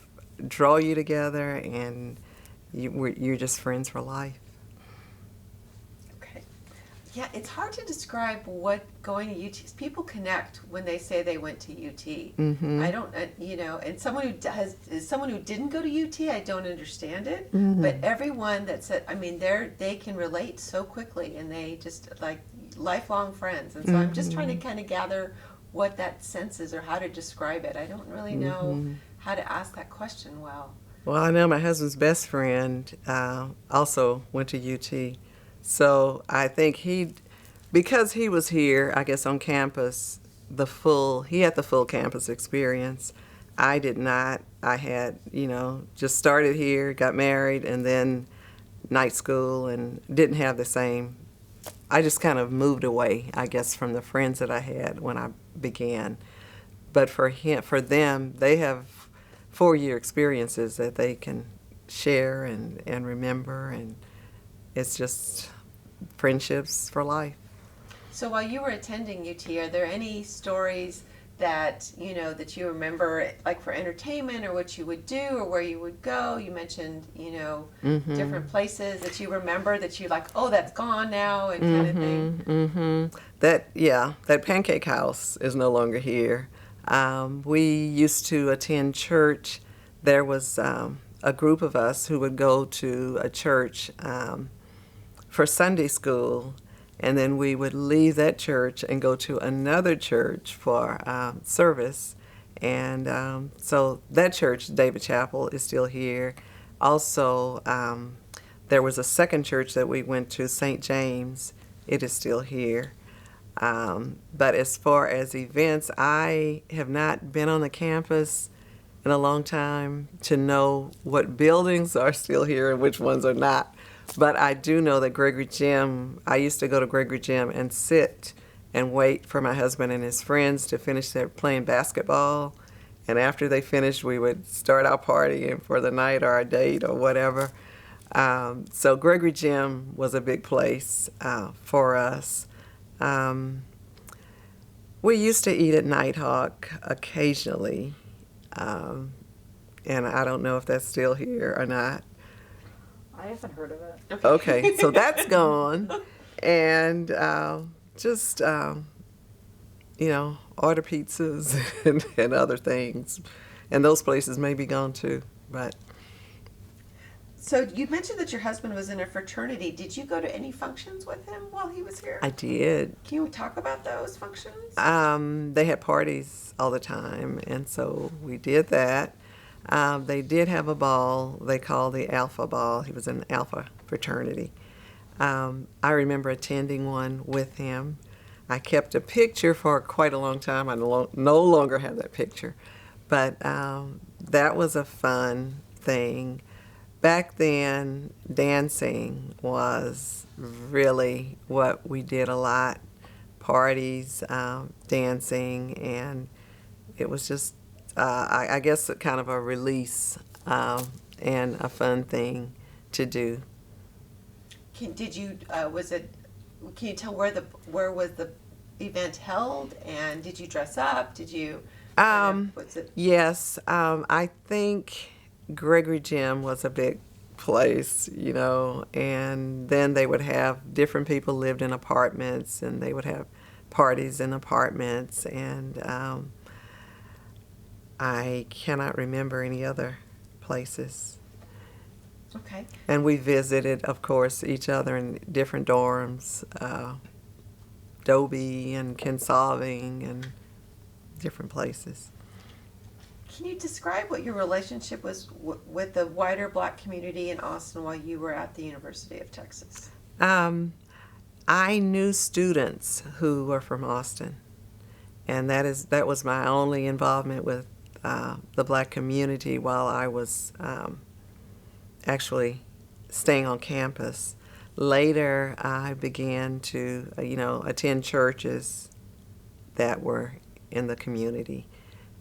draw you together, and you're just friends for life. Yeah, it's hard to describe what going to UT. People connect when they say they went to UT. Mm-hmm. I don't, and someone who didn't go to UT, I don't understand it. Mm-hmm. But everyone that said, I mean, they can relate so quickly, and they just like lifelong friends. And so I'm just trying to kind of gather what that sense is or how to describe it. I don't really know how to ask that question well. Well, I know my husband's best friend also went to UT. So I think because he was here, I guess on campus, he had the full campus experience. I did not. I had, just started here, got married, and then night school, and didn't have the same. I just kind of moved away, I guess, from the friends that I had when I began. But for them, they have 4-year experiences that they can share and remember, and it's just friendships for life. So while you were attending UT, are there any stories that that you remember, like for entertainment, or what you would do, or where you would go? You mentioned different places that you remember that you like, oh, that's gone now, and kind of thing. That Pancake House is no longer here. We used to attend church. There was a group of us who would go to a church for Sunday school, and then we would leave that church and go to another church for service. And so that church, David Chapel, is still here. Also, there was a second church that we went to, St. James. It is still here. But as far as events, I have not been on the campus in a long time to know what buildings are still here and which ones are not. But I do know that Gregory Gym, I used to go to Gregory Gym and sit and wait for my husband and his friends to finish their playing basketball. And after they finished, we would start our partying for the night or our date or whatever. So Gregory Gym was a big place for us. We used to eat at Nighthawk occasionally. And I don't know if that's still here or not. I haven't heard of it. Okay, so that's gone. And just, order pizzas and other things. And those places may be gone too. But So you mentioned that your husband was in a fraternity. Did you go to any functions with him while he was here? I did. Can you talk about those functions? They had parties all the time, and so we did that. They did have a ball they called the Alpha Ball. He was in the Alpha fraternity. I remember attending one with him. I kept a picture for quite a long time. I no longer have that picture. But that was a fun thing. back then, dancing was really what we did a lot. Parties, dancing, and it was just, I guess, kind of a release and a fun thing to do. Did you was it? Can you tell where was the event held? And did you dress up? Did you? What's it? Yes, I think Gregory Gym was a big place, and then they would have different people lived in apartments, and they would have parties in apartments, and I cannot remember any other places. Okay. And we visited, of course, each other in different dorms, Dobie and Kinsolving and different places. Can you describe what your relationship was with the wider Black community in Austin while you were at the University of Texas? I knew students who were from Austin, and that was my only involvement with the Black community while I was actually staying on campus. Later, I began to, attend churches that were in the community.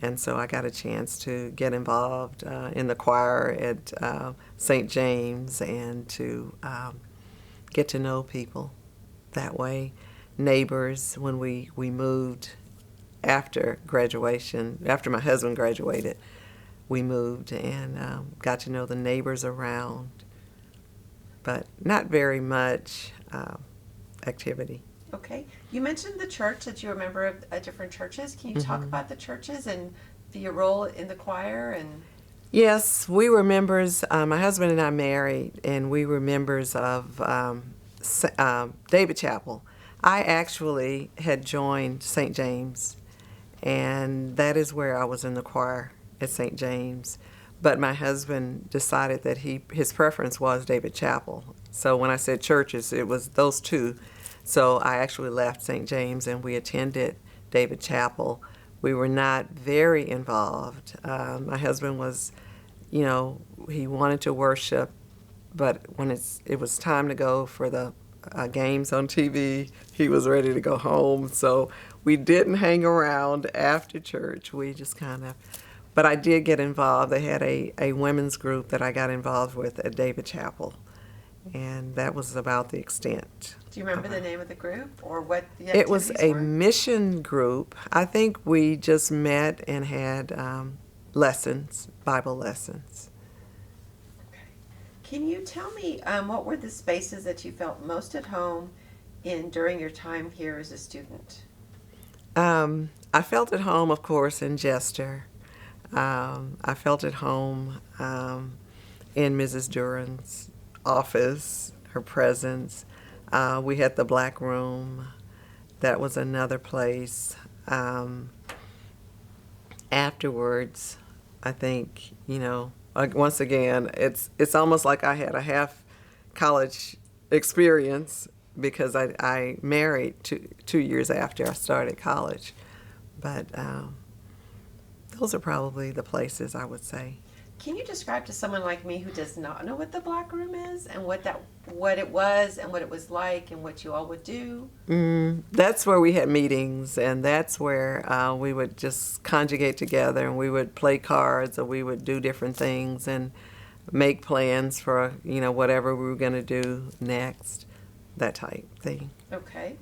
And so I got a chance to get involved in the choir at St. James and to get to know people that way. Neighbors, when we moved after graduation, after my husband graduated, we moved and got to know the neighbors around, but not very much activity. Okay. You mentioned the church that you're a member of different churches. Can you talk about the churches and your role in the choir? And Yes, we were members. My husband and I married, and we were members of David Chapel. I actually had joined St. James, and that is where I was in the choir at St. James. But my husband decided that his preference was David Chapel. So when I said churches, it was those two. So I actually left St. James and we attended David Chapel. We were not very involved. My husband was, he wanted to worship, but when it was time to go for the games on TV, he was ready to go home. So we didn't hang around after church. We just kind of, but I did get involved. They had a women's group that I got involved with at David Chapel, and that was about the extent. do you remember the name of the group or what the It was activities a were? mission group. I think we just met and had lessons, Bible lessons. Okay. Can you tell me what were the spaces that you felt most at home in during your time here as a student? I felt at home, of course, in Jester. I felt at home in Mrs. Duran's office, her presence. We had the Black Room. That was another place. Afterwards, I think, once again, it's almost like I had a half college experience because I married 2 years after I started college. But those are probably the places I would say. Can you describe to someone like me who does not know what the Black Room is and what it was and what it was like and what you all would do? That's where we had meetings, and that's where we would just conjugate together, and we would play cards, or we would do different things and make plans for whatever we were going to do next, that type thing. Okay.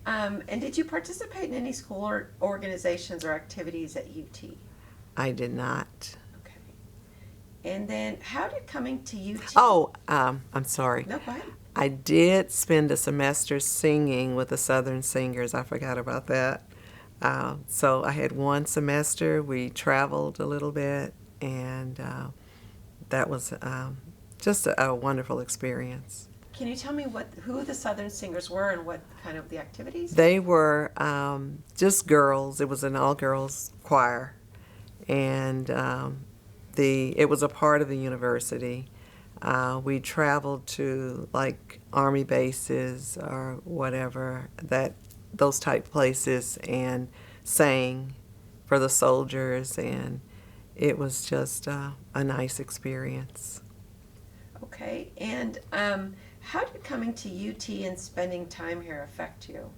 And did you participate in any school or organizations or activities at UT? I did not. Okay. And then how did coming to UT? Oh, I'm sorry. No, go ahead. I did spend a semester singing with the Southern Singers. I forgot about that. So I had one semester. We traveled a little bit, and that was just a wonderful experience. Can you tell me who the Southern Singers were and what kind of the activities? They were just girls. It was an all-girls choir, and it was a part of the university. We traveled to like Army bases or whatever, those type places, and sang for the soldiers, and it was just a nice experience. Okay, and how did coming to UT and spending time here affect you?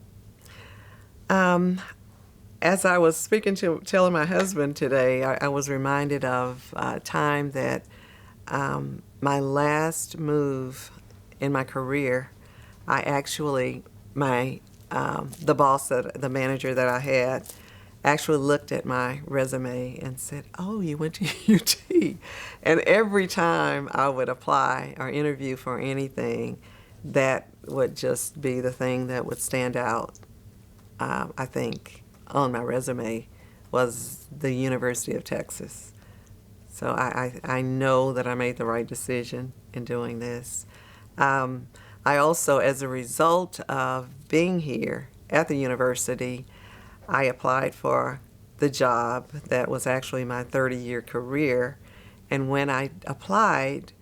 Um, as I was telling my husband today, I was reminded of a time that my last move in my career, I actually, the boss, the manager that I had, actually looked at my resume and said, "Oh, you went to UT." And every time I would apply or interview for anything, that would just be the thing that would stand out, I think, on my resume was the University of Texas. So I know that I made the right decision in doing this. I also, as a result of being here at the university, I applied for the job that was actually my 30-year career. And when I applied,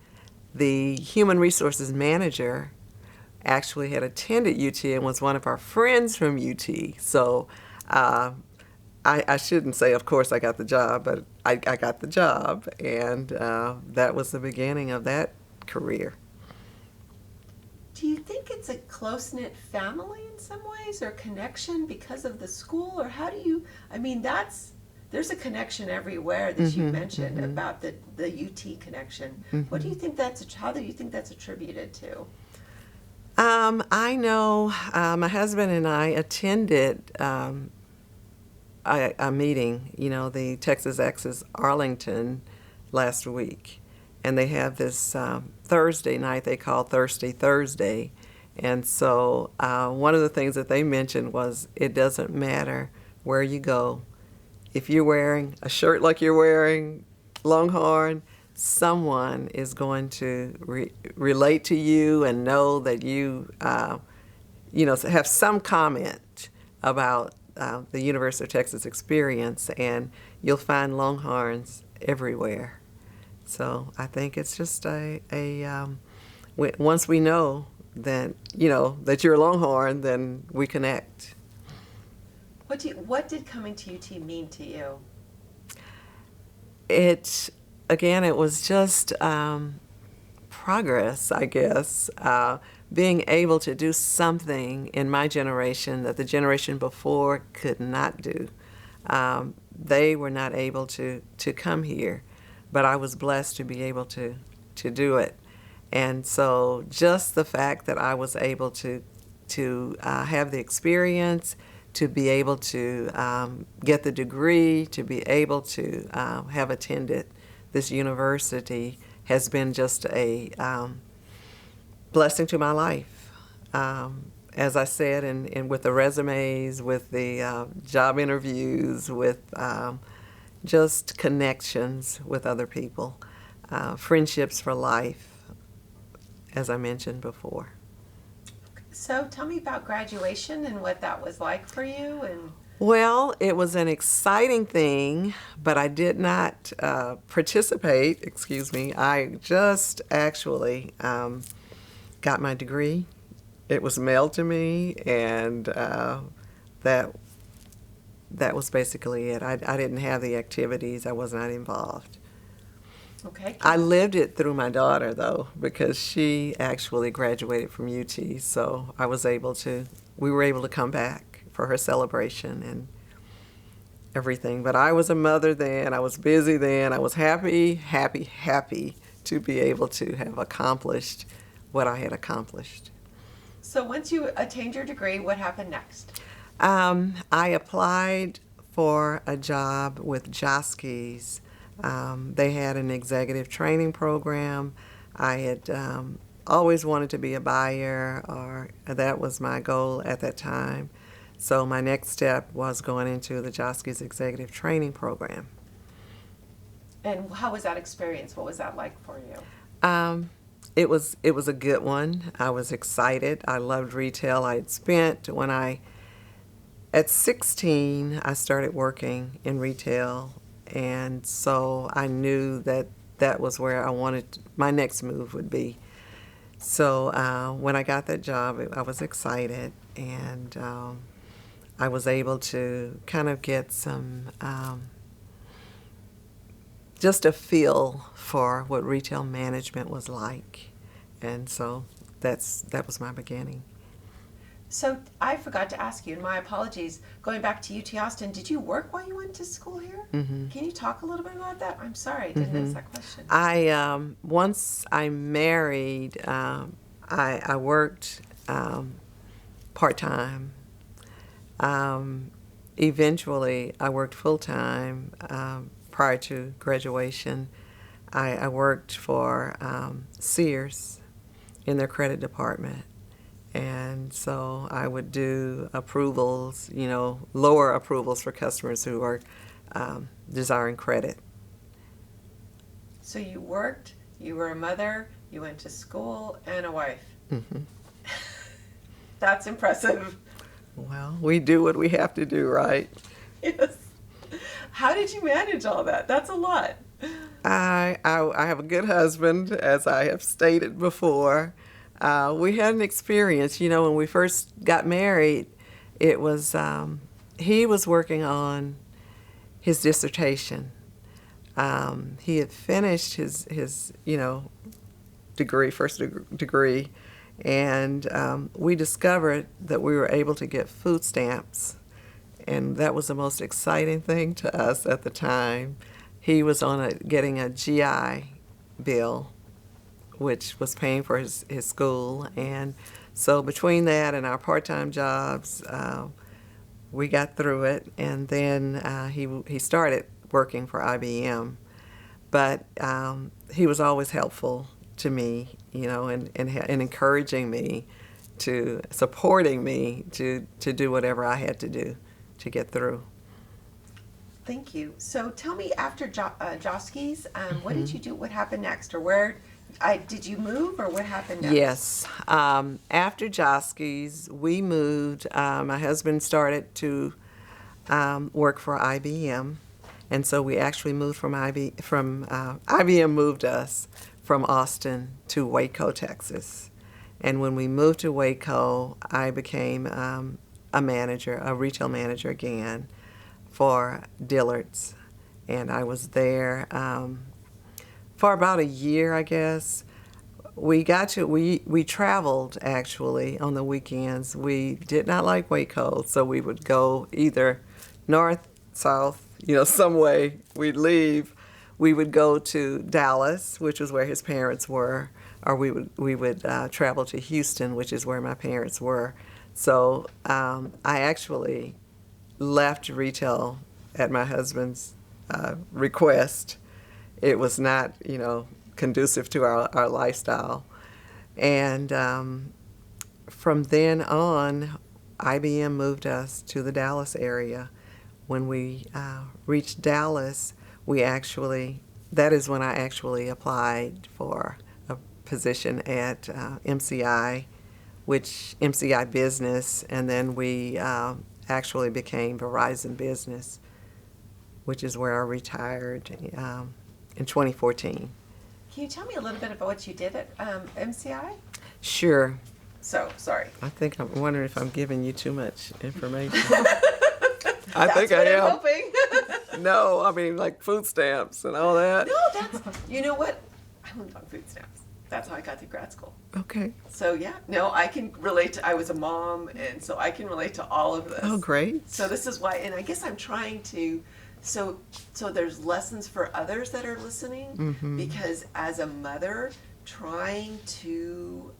the human resources manager actually had attended UT and was one of our friends from UT. So I shouldn't say, of course, I got the job, but I got the job, and that was the beginning of that career. Do you think it's a close-knit family in some ways, or connection because of the school, or how do you, I mean, there's a connection everywhere that you mentioned about the UT connection. What do you think how do you think that's attributed to? I know my husband and I attended a meeting, the Texas Access Arlington last week. And they have this Thursday night they call Thirsty Thursday. And so one of the things that they mentioned was it doesn't matter where you go. If you're wearing a shirt like you're wearing, Longhorn, someone is going to relate to you and know that you, have some comment about the University of Texas experience, and you'll find Longhorns everywhere. So I think it's just once we know that, that you're a Longhorn, then we connect. What did coming to UT mean to you? It was just progress, I guess. Being able to do something in my generation that the generation before could not do. They were not able to come here, but I was blessed to be able to do it. And so just the fact that I was able to have the experience, to be able to get the degree, to be able to have attended this university has been just a blessing to my life. As I said, and with the resumes, with the job interviews, with just connections with other people, friendships for life, as I mentioned before. So tell me about graduation and what that was like for you. Well, it was an exciting thing, but I did not participate, I just actually got my degree. It was mailed to me, and that was basically it. I didn't have the activities. I was not involved. Okay. I lived it through my daughter, though, because she actually graduated from UT, so we were able to come back for her celebration and everything. But I was a mother then. I was busy then. I was happy to be able to have accomplished what I had accomplished. So once you attained your degree, what happened next? I applied for a job with Joskies. They had an executive training program. I had always wanted to be a buyer, or that was my goal at that time. So my next step was going into the Joskies executive training program. And how was that experience? What was that like for you? It was a good one. I was excited. I loved retail. At 16, I started working in retail, and so I knew that was where I wanted my next move would be. So when I got that job, I was excited, and I was able to kind of get some just a feel for what retail management was like. and so that was my beginning. So I forgot to ask you, and my apologies, going back to UT Austin, did you work while you went to school here? Mm-hmm. Can you talk a little bit about that? I'm sorry, I didn't ask that question. I once I married, I worked part time. Eventually, I worked full time prior to graduation. I worked for Sears in their credit department. And so I would do approvals, lower approvals for customers who are desiring credit. So you worked, you were a mother, you went to school, and a wife. Mm-hmm. That's impressive. Well, we do what we have to do, right? Yes. How did you manage all that? That's a lot. I have a good husband, as I have stated before. We had an experience, when we first got married, it was, he was working on his dissertation. He had finished his degree, first degree, and we discovered that we were able to get food stamps, and that was the most exciting thing to us at the time. He was getting a GI Bill, which was paying for his school. And so between that and our part-time jobs, we got through it. And then he started working for IBM. But he was always helpful to me, and encouraging me, supporting me to do whatever I had to do to get through. Thank you. So tell me, after Joski's, what did you do? What happened next? Or where did you move, or what happened next? Yes. After Joski's, we moved. My husband started to work for IBM, and so we actually moved from IBM moved us from Austin to Waco, Texas. And when we moved to Waco, I became a retail manager again for Dillard's, and I was there for about a year, I guess. We traveled actually on the weekends. We did not like Waco, so we would go either north, south, some way. We'd leave. We would go to Dallas, which was where his parents were, or we would travel to Houston, which is where my parents were. So I actually left retail at my husband's request. It was not, conducive to our lifestyle. And from then on, IBM moved us to the Dallas area. When we reached Dallas, that is when I actually applied for a position at MCI, MCI Business, and then we actually became Verizon Business, which is where I retired in 2014. Can you tell me a little bit about what you did at MCI? Sure. So, sorry. I'm wondering if I'm giving you too much information. I think I am. I'm hoping. No, I mean like food stamps and all that. No, you know what? I lived on food stamps. That's how I got through grad school. Okay. So yeah, no, I can relate I was a mom, and so I can relate to all of this. Oh, great. So this is why, and I guess I'm trying to, so there's lessons for others that are listening, because as a mother, trying to,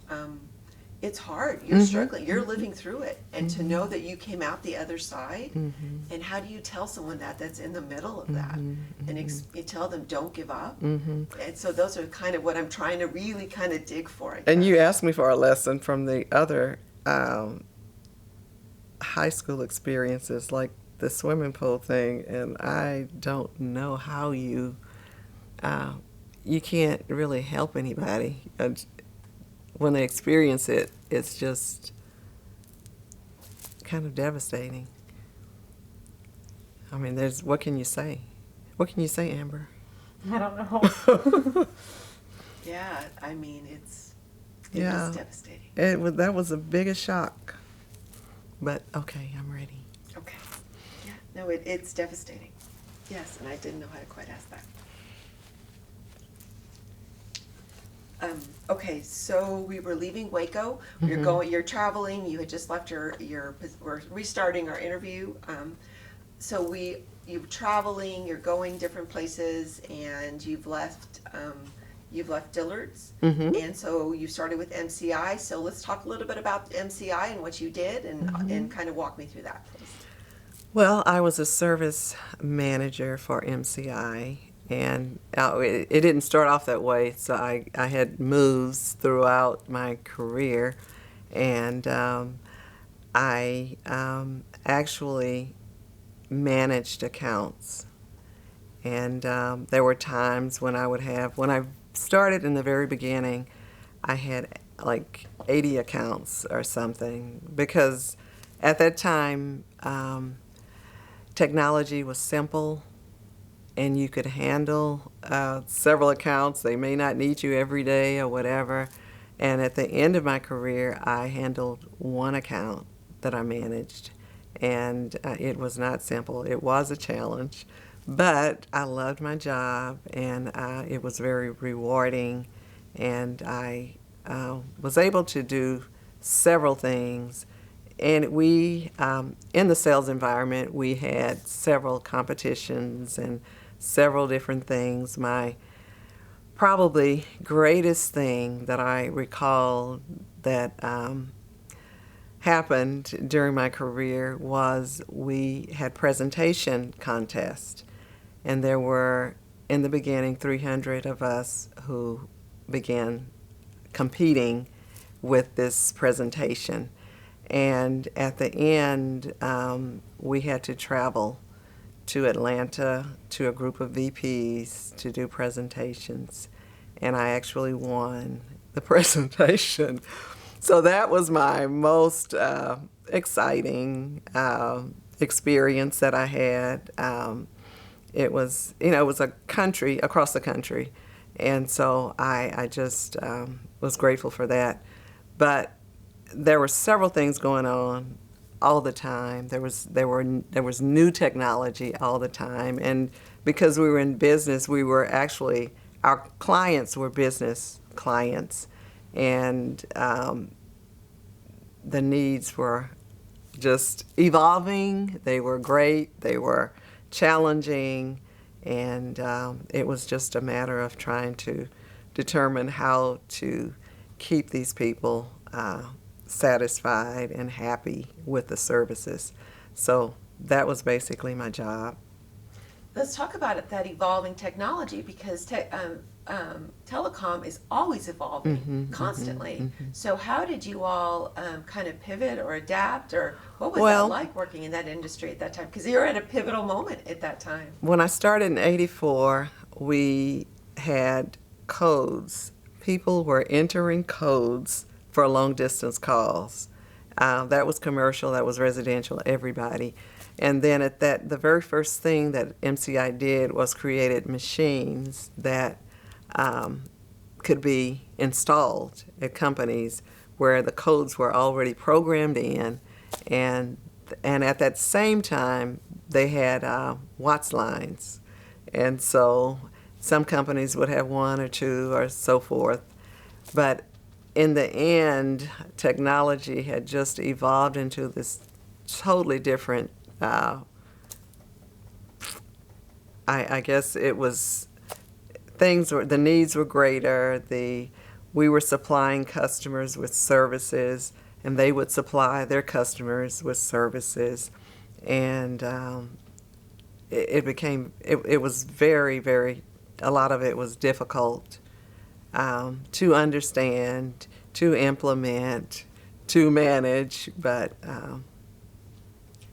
it's hard. You're struggling. You're living through it, and to know that you came out the other side, and how do you tell someone that's in the middle of that, and you tell them don't give up, and so those are kind of what I'm trying to really kind of dig for. I guess. And you asked me for a lesson from the other high school experiences, like the swimming pool thing, and I don't know how you can't really help anybody. When they experience it, it's just kind of devastating. I mean, what can you say? What can you say, Amber? I don't know. Yeah, I mean, it was devastating. That was the biggest shock. But okay, I'm ready. Okay. Yeah, no, it's devastating. Yes, and I didn't know how to quite ask Okay, so we were leaving Waco. You're traveling. You had just left we're restarting our interview. So you're traveling. You're going different places, and you've left Dillard's, and so you started with MCI. So let's talk a little bit about MCI and what you did, and kind of walk me through that, please. Well, I was a service manager for MCI, and it didn't start off that way. So I had moves throughout my career, and I actually managed accounts. And there were times when when I started in the very beginning, I had like 80 accounts or something, because at that time, technology was simple and you could handle several accounts. They may not need you every day or whatever. And at the end of my career, I handled one account that I managed. And it was not simple. It was a challenge. But I loved my job, and it was very rewarding. And I was able to do several things. And we, in the sales environment, we had several competitions and several different things. My probably greatest thing that I recall that happened during my career was we had presentation contests. And there were, in the beginning, 300 of us who began competing with this presentation. And at the end, we had to travel to Atlanta to a group of VPs to do presentations. And I actually won the presentation. So that was my most exciting experience that I had. It was, it was a country, across the country. And so I just was grateful for that. But there were several things going on all the time. There was new technology all the time. And because we were in business, our clients were business clients. And the needs were just evolving. They were great. They were challenging, and it was just a matter of trying to determine how to keep these people satisfied and happy with the services. So that was basically my job. Let's talk about that evolving technology, because telecom is always evolving constantly. So how did you all kind of pivot or adapt, or what was that like working in that industry at that time? Because you were at a pivotal moment at that time. When I started in '84, we had codes. People were entering codes for long distance calls. That was commercial, that was residential, everybody. And then the very first thing that MCI did was created machines that could be installed at companies where the codes were already programmed in, and at that same time they had Watts lines, and so some companies would have one or two or so forth. But in the end, technology had just evolved into this totally different, I guess it was, the needs were greater. We were supplying customers with services, and they would supply their customers with services. And it was very, very, a lot of it was difficult to understand, to implement, to manage, but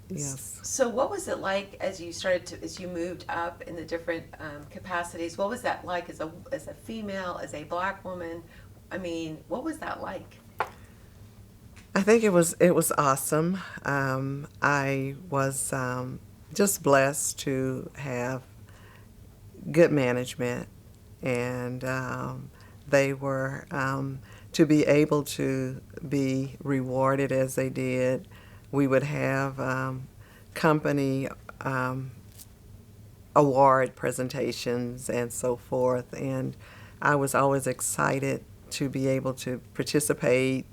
yes. So what was it like as you moved up in the different capacities? What was that like as a female, as a black woman? I mean, what was that like? I think it was awesome. I was just blessed to have good management, and they were to be able to be rewarded as they did. We would have company award presentations and so forth, and I was always excited to be able to participate.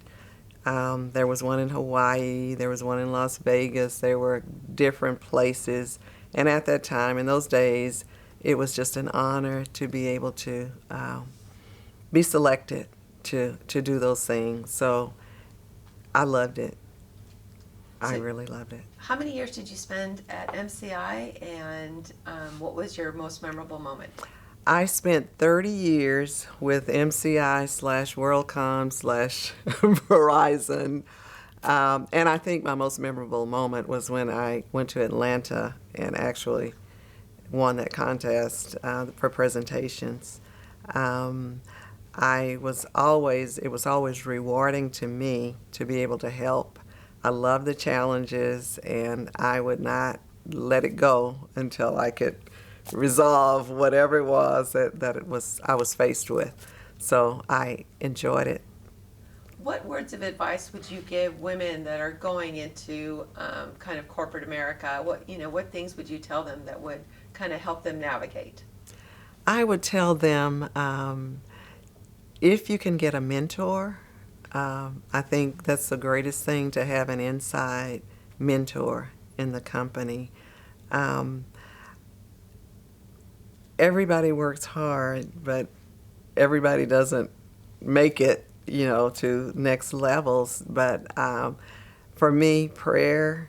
There was one in Hawaii, there was one in Las Vegas, there were different places. And at that time, in those days, it was just an honor to be able to be selected to do those things. So I loved it. I really loved it. How many years did you spend at MCI, and what was your most memorable moment? I spent 30 years with MCI / WorldCom / Verizon. And I think my most memorable moment was when I went to Atlanta and actually won that contest for presentations. It was always rewarding to me to be able to help. I loved the challenges, and I would not let it go until I could resolve whatever it was that I was faced with. So I enjoyed it. What words of advice would you give women that are going into kind of corporate America? What things would you tell them that would kind of help them navigate? I would tell them if you can get a mentor, I think that's the greatest thing, to have an inside mentor in the company. Everybody works hard, but everybody doesn't make it, to next levels. But for me, prayer,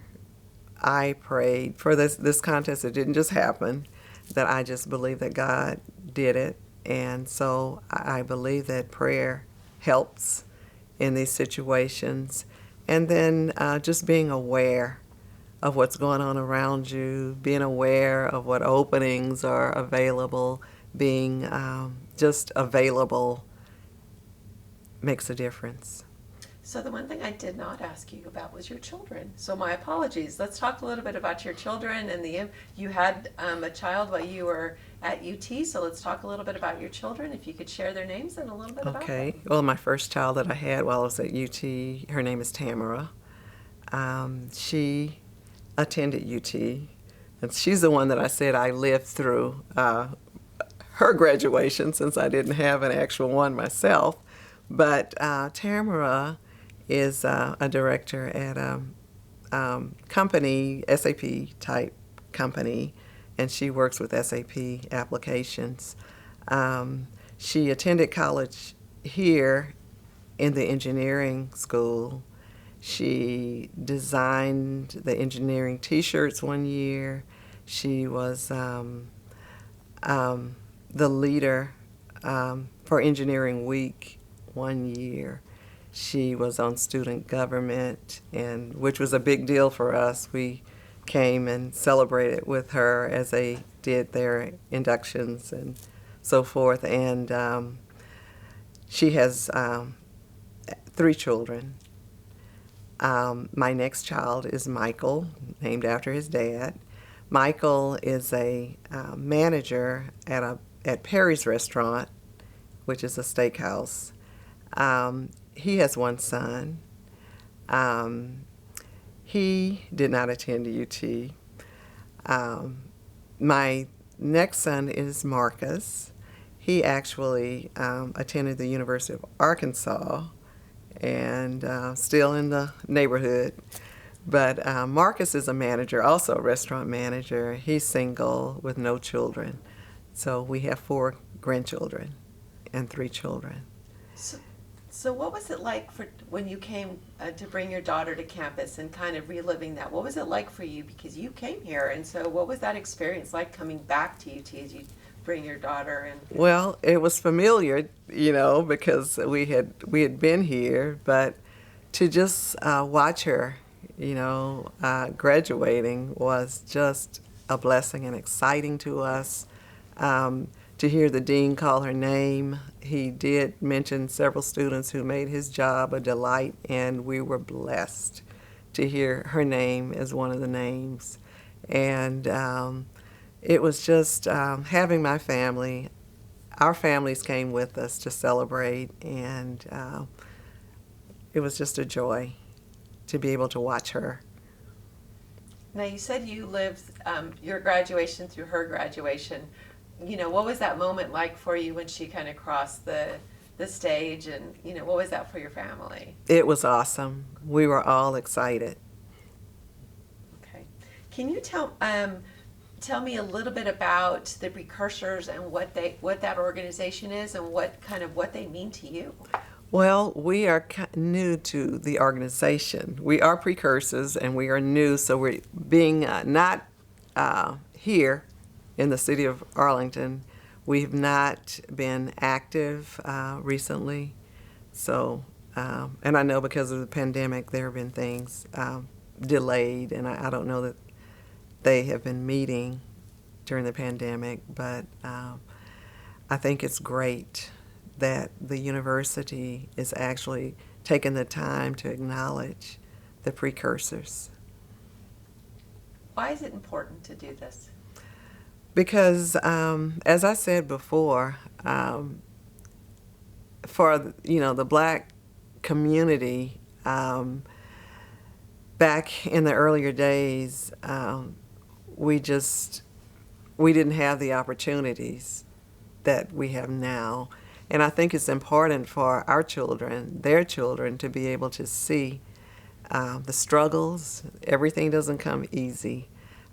I prayed for this contest. It didn't just happen, that I just believe that God did it. And so I believe that prayer helps in these situations. And then just being aware of what's going on around you, being aware of what openings are available, being just available makes a difference. So the one thing I did not ask you about was your children. So my apologies. Let's talk a little bit about your children and you had a child while you were at UT. So let's talk a little bit about your children. If you could share their names and a little bit about them. Okay. Well, my first child that I had while I was at UT, her name is Tamara. She attended UT, and she's the one that I said I lived through her graduation, since I didn't have an actual one myself. But Tamara is a director at a company, SAP type company, and she works with SAP applications. She attended college here in the engineering school. She designed the engineering T-shirts one year. She was the leader for Engineering Week one year. She was on student government, and which was a big deal for us. We came and celebrated with her as they did their inductions and so forth. And she has 3 children. My next child is Michael, named after his dad. Michael is a manager at Perry's Restaurant, which is a steakhouse. He has 1 son. He did not attend UT. My next son is Marcus. He actually attended the University of Arkansas, and still in the neighborhood. But Marcus is a manager, also a restaurant manager. He's single with no children. So we have 4 grandchildren and 3 children. So what was it like when you came to bring your daughter to campus and kind of reliving that? What was it like for you? Because you came here, and so what was that experience like coming back to UT as you bring your daughter? Well, it was familiar, because we had been here, but to just watch her, graduating was just a blessing and exciting to us. To hear the dean call her name, he did mention several students who made his job a delight, and we were blessed to hear her name as one of the names. And it was just having my family. Our families came with us to celebrate, and it was just a joy to be able to watch her. Now, you said you lived your graduation through her graduation. What was that moment like for you when she kind of crossed the the stage, and what was that for your family? It was awesome. We were all excited. Okay, can you tell me a little bit about the Precursors and what that organization is and what they mean to you? Well, we are new to the organization. We are precursors and we are new, so we're being not here in the city of Arlington. We've not been active recently. So, and I know because of the pandemic, there have been things delayed, and I don't know that they have been meeting during the pandemic, but I think it's great that the university is actually taking the time to acknowledge the precursors. Why is it important to do this? Because, as I said before, for the black community, back in the earlier days, we didn't have the opportunities that we have now. And I think it's important for our children, their children, to be able to see the struggles. Everything doesn't come easy.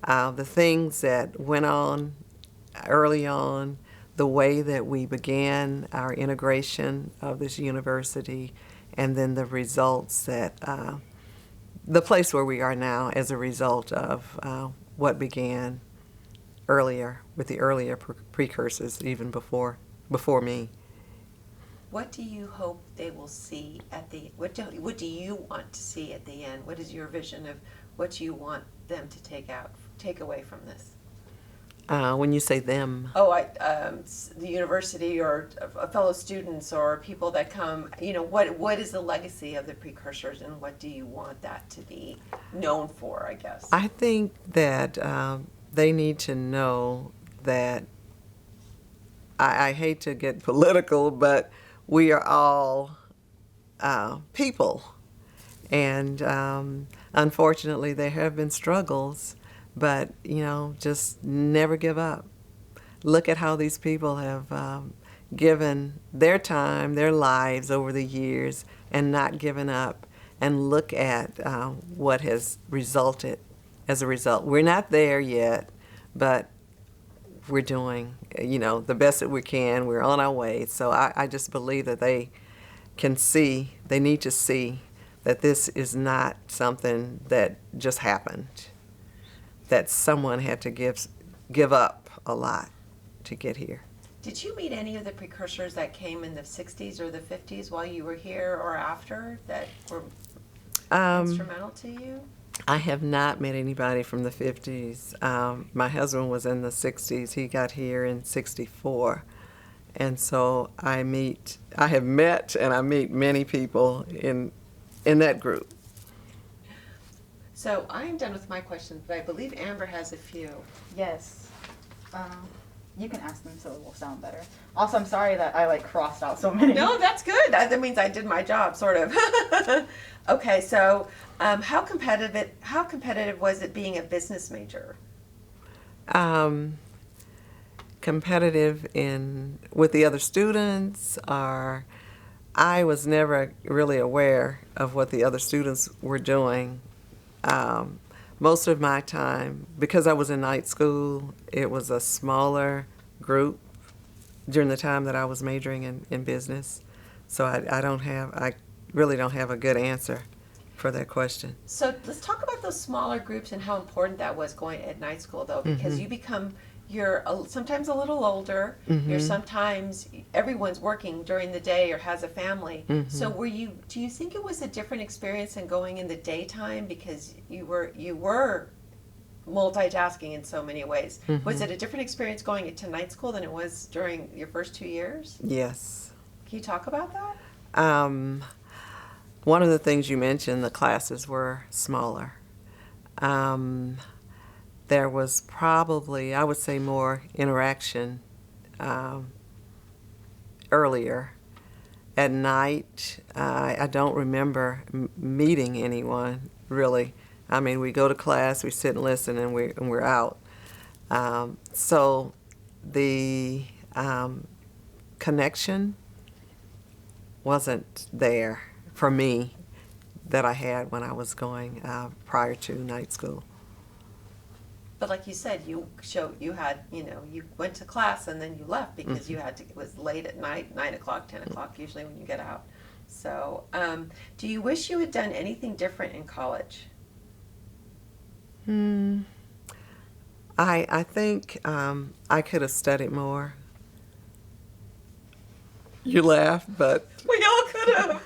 The things that went on early on, the way that we began our integration of this university, and then the results that, the place where we are now as a result of what began earlier, with the earlier precursors, even before me. What do you hope they will see at the, what do you want to see at the end? What is your vision of what you want them to take away from this? When you say them, The university or fellow students or people that come, what is the legacy of the Precursors, and what do you want that to be known for, I guess? I think that they need to know that, I hate to get political, but we are all people. And unfortunately, there have been struggles, but, just never give up. Look at how these people have given their time, their lives over the years, and not given up. And look at what has resulted as a result. We're not there yet, but we're doing, the best that we can. We're on our way. So I just believe that they need to see that this is not something that just happened, that someone had to give up a lot to get here. Did you meet any of the Precursors that came in the 60s or the 50s while you were here or after that were instrumental to you? I have not met anybody from the 50s. My husband was in the 60s. He got here in 64. And so I have met and I meet many people in that group. So I am done with my questions, but I believe Amber has a few. Yes. You can ask them so it will sound better. Also, I'm sorry that I crossed out so many. No, that's good. That means I did my job, sort of. Okay, so how competitive was it being a business major? Competitive with the other students, or I was never really aware of what the other students were doing. Most of my time, because I was in night school, it was a smaller group during the time that I was majoring in business. So I really don't have a good answer for that question. So let's talk about those smaller groups and how important that was going at night school, though, because you're sometimes a little older. You're sometimes, everyone's working during the day or has a family. So do you think it was a different experience than going in the daytime, because you were multitasking in so many ways? Was it a different experience going to night school than it was during your first 2 years? Yes. Can you talk about that? One of the things you mentioned, the classes were smaller. There was probably, I would say, more interaction earlier. At night, I don't remember meeting anyone, really. I mean, we go to class, we sit and listen, and we're out. So the connection wasn't there for me that I had when I was going prior to night school. But like you said, you had, you went to class and then you left because you had to, it was late at night, 9 o'clock, 10 o'clock usually when you get out. So, do you wish you had done anything different in college? I think I could have studied more. You laugh, but We all could have.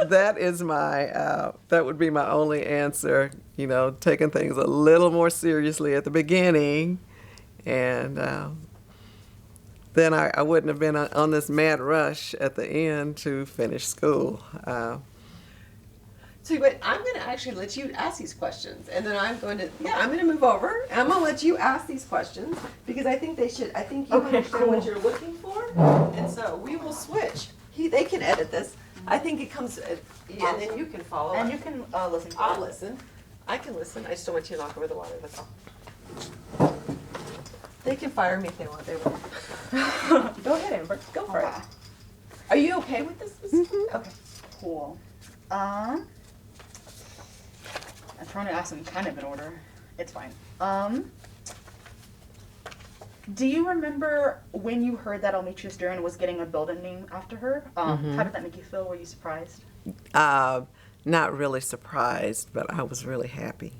that is that would be my only answer. Taking things a little more seriously at the beginning, and then I wouldn't have been on this mad rush at the end to finish school. So, but I'm going to actually let you ask these questions, and then I'm going to move over, and I'm going to let you ask these questions because I think you understand what you're looking for, and so we will switch. They can edit this. I think it comes, and then you can follow. And up. you can listen. I'll listen. I can listen. I just don't want you to knock over the water. That's all. They can fire me if they want. They will. Go ahead, Amber. Go for it. Are you okay with this? Mm-hmm. Okay. Cool. I'm trying to ask them kind of in order. It's fine. Do you remember when you heard that Almichius Duran was getting a building named after her? How did that make you feel? Were you surprised? Not really surprised, but I was really happy.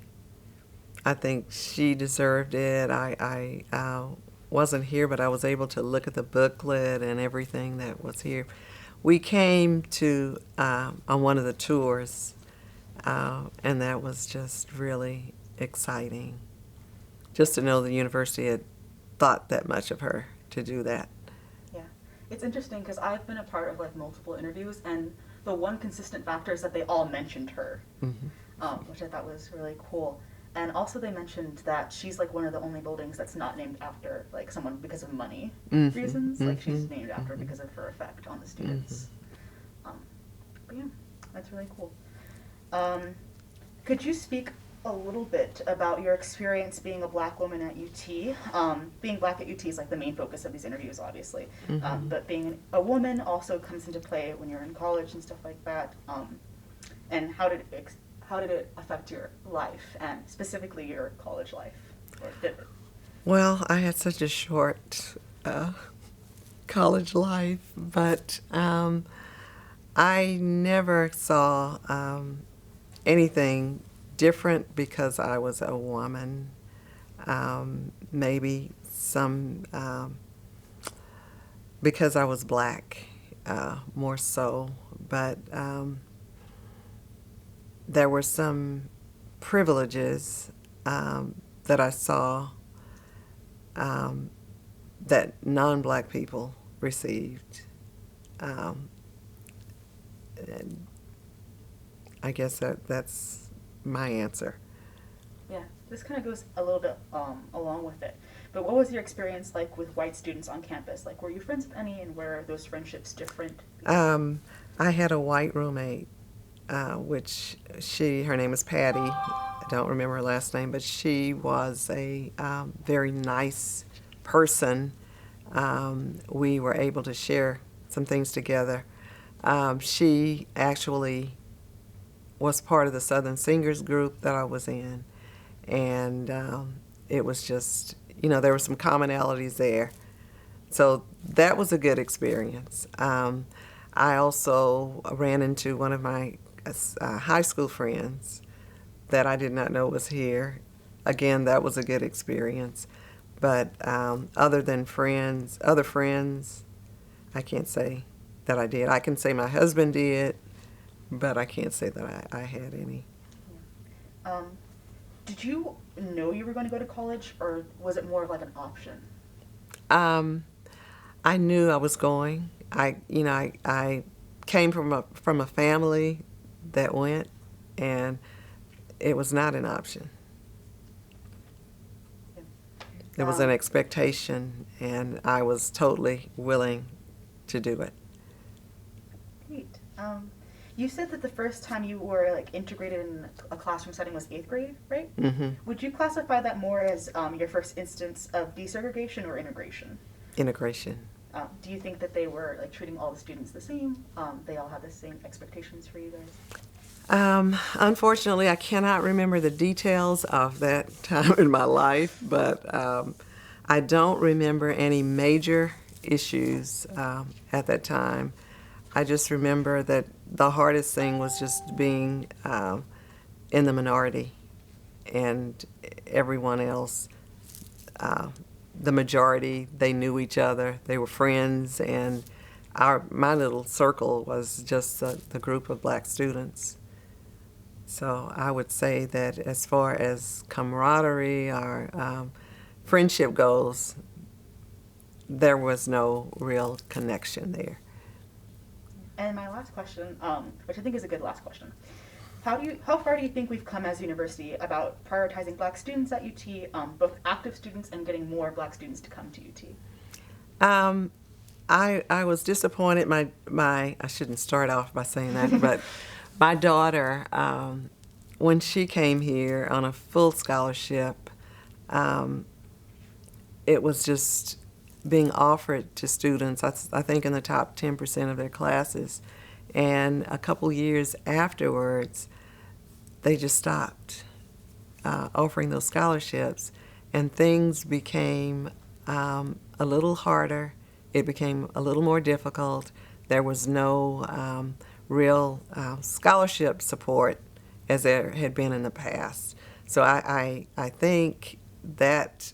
I think she deserved it. I wasn't here, but I was able to look at the booklet and everything that was here. We came to on one of the tours, and that was just really exciting. Just to know the university had thought that much of her to do that. Yeah, it's interesting because I've been a part of like multiple interviews, and the one consistent factor is that they all mentioned her, which I thought was really cool. And also they mentioned that she's like one of the only buildings that's not named after like someone because of money reasons. Like she's named after because of her effect on the students. But yeah, that's really cool. Could you speak a little bit about your experience being a black woman at UT? Being black at UT is like the main focus of these interviews, obviously. But being a woman also comes into play when you're in college and stuff like that. And how did it affect your life, and specifically your college life? Or did it? Well, I had such a short college life, but I never saw anything different because I was a woman. Maybe some because I was black, more so, but there were some privileges that I saw that non-black people received. And I guess that's my answer. Yeah, this kind of goes a little bit along with it. But what was your experience like with white students on campus? Like, were you friends with any, and were those friendships different? I had a white roommate, which her name is Patty. I don't remember her last name, but she was a very nice person. We were able to share some things together. She actually was part of the Southern Singers group that I was in, and it was just, there were some commonalities there. So that was a good experience. I also ran into one of my high school friends that I did not know was here. Again, that was a good experience. But other friends, I can't say that I did. I can say my husband did, but I can't say that I had any. Did you know you were going to go to college, or was it more of like an option? I knew I was going. I came from a family that went, and it was not an option. It was an expectation, and I was totally willing to do it. Great. You said that the first time you were like integrated in a classroom setting was 8th grade, right? Mm-hmm. Would you classify that more as your first instance of desegregation or integration? Integration. Do you think that they were like treating all the students the same? They all had the same expectations for you guys? Unfortunately, I cannot remember the details of that time in my life, but I don't remember any major issues at that time. I just remember that the hardest thing was just being in the minority, and everyone else, the majority, they knew each other, they were friends, and my little circle was just the group of black students. So I would say that as far as camaraderie or friendship goes, there was no real connection there. And my last question, which I think is a good last question. How far do you think we've come as a university about prioritizing black students at UT, both active students and getting more black students to come to UT? I was disappointed. My I shouldn't start off by saying that, but my daughter, when she came here on a full scholarship, it was just being offered to students, I think in the top 10% of their classes. And a couple years afterwards, they just stopped offering those scholarships, and things became a little harder. It became a little more difficult. There was no real scholarship support as there had been in the past. So I think that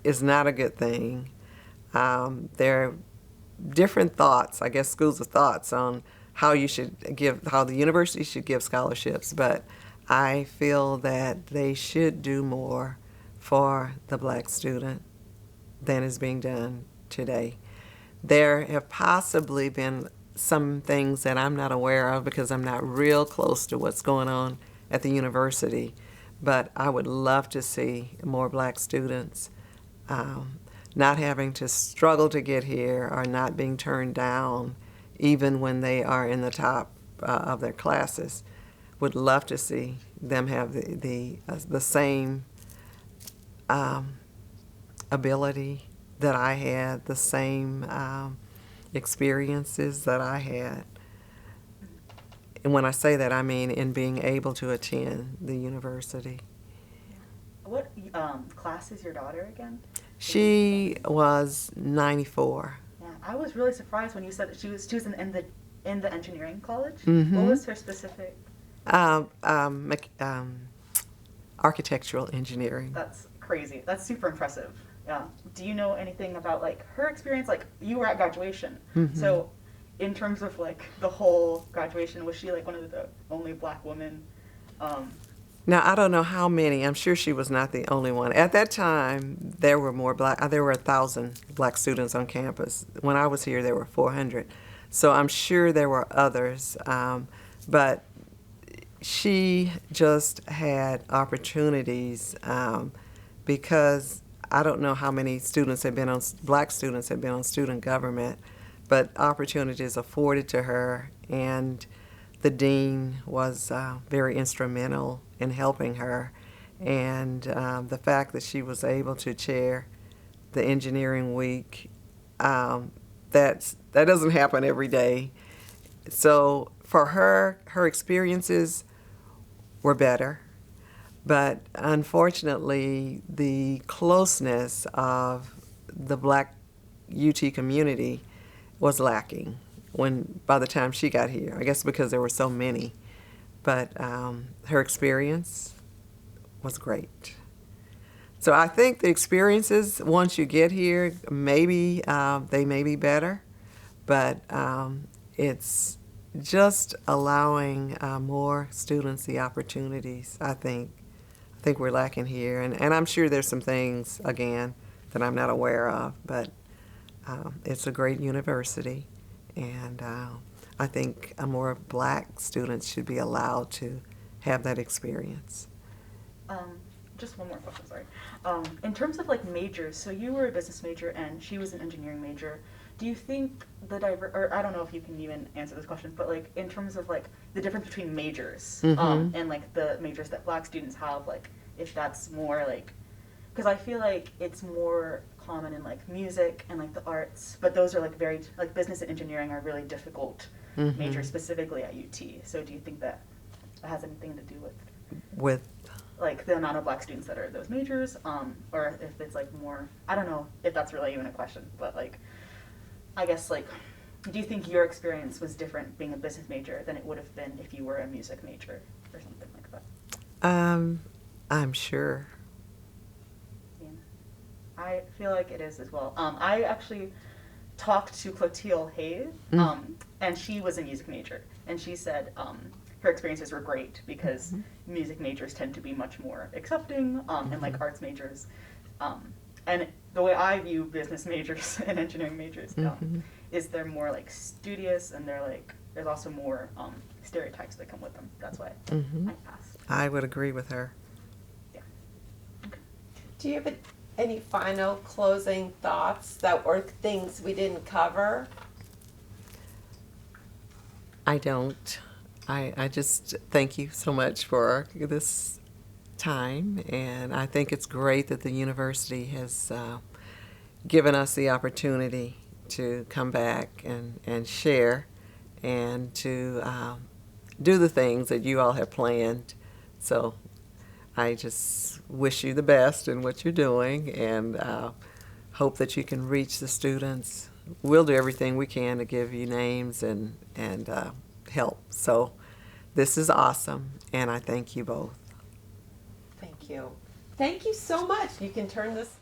is not a good thing. There are different thoughts, I guess schools of thoughts on how the university should give scholarships, but I feel that they should do more for the black student than is being done today. There have possibly been some things that I'm not aware of because I'm not real close to what's going on at the university, but I would love to see more black students not having to struggle to get here or not being turned down even when they are in the top of their classes. Would love to see them have the same ability that I had, the same experiences that I had. And when I say that, I mean in being able to attend the university. What class is your daughter again? She was 94. Yeah, I was really surprised when you said that she was in the engineering college. Mm-hmm. What was her specific? Architectural engineering. That's crazy. That's super impressive. Yeah. Do you know anything about like her experience? Like you were at graduation, Mm-hmm. so in terms of like the whole graduation, was she like one of the only black women? Now, I don't know how many. I'm sure she was not the only one. At that time, there were more there were 1,000 black students on campus. When I was here, there were 400. So I'm sure there were others. But she just had opportunities because I don't know how many black students had been on student government, but opportunities afforded to her, and the dean was very instrumental in helping her, and the fact that she was able to chair the engineering week, that doesn't happen every day. So for her experiences were better, but unfortunately the closeness of the black UT community was lacking by the time she got here. I guess because there were so many. But her experience was great. So I think the experiences, once you get here, maybe they may be better, but it's just allowing more students the opportunities, I think we're lacking here. And I'm sure there's some things, again, that I'm not aware of, but it's a great university, and I think more black students should be allowed to have that experience. Just one more question, sorry. In terms of like majors, so you were a business major and she was an engineering major. Do you think or I don't know if you can even answer this question, but like in terms of like the difference between majors and like the majors that black students have, like if that's more like, because I feel like it's more common in like music and like the arts, but those are like very like business and engineering are really difficult majors specifically at UT. So do you think that it has anything to do with like the amount of Black students that are those majors, or if it's like more, I don't know if that's really even a question, but like I guess like, do you think your experience was different being a business major than it would have been if you were a music major or something like that? I'm sure. Yeah. I feel like it is as well. I actually talked to Clotilde Hayes, and she was a music major, and she said her experiences were great because music majors tend to be much more accepting, and like arts majors. And the way I view business majors and engineering majors is they're more like studious, and they're like there's also more stereotypes that come with them. That's why I asked. I would agree with her. Yeah. Okay. Do you have any final closing thoughts or things we didn't cover? I don't. I just thank you so much for this time, and I think it's great that the university has given us the opportunity to come back and share and to do the things that you all have planned. So I just wish you the best in what you're doing, and hope that you can reach the students. We'll do everything we can to give you names and help. So this is awesome, and I thank you both. Thank you. Thank you so much. You can turn this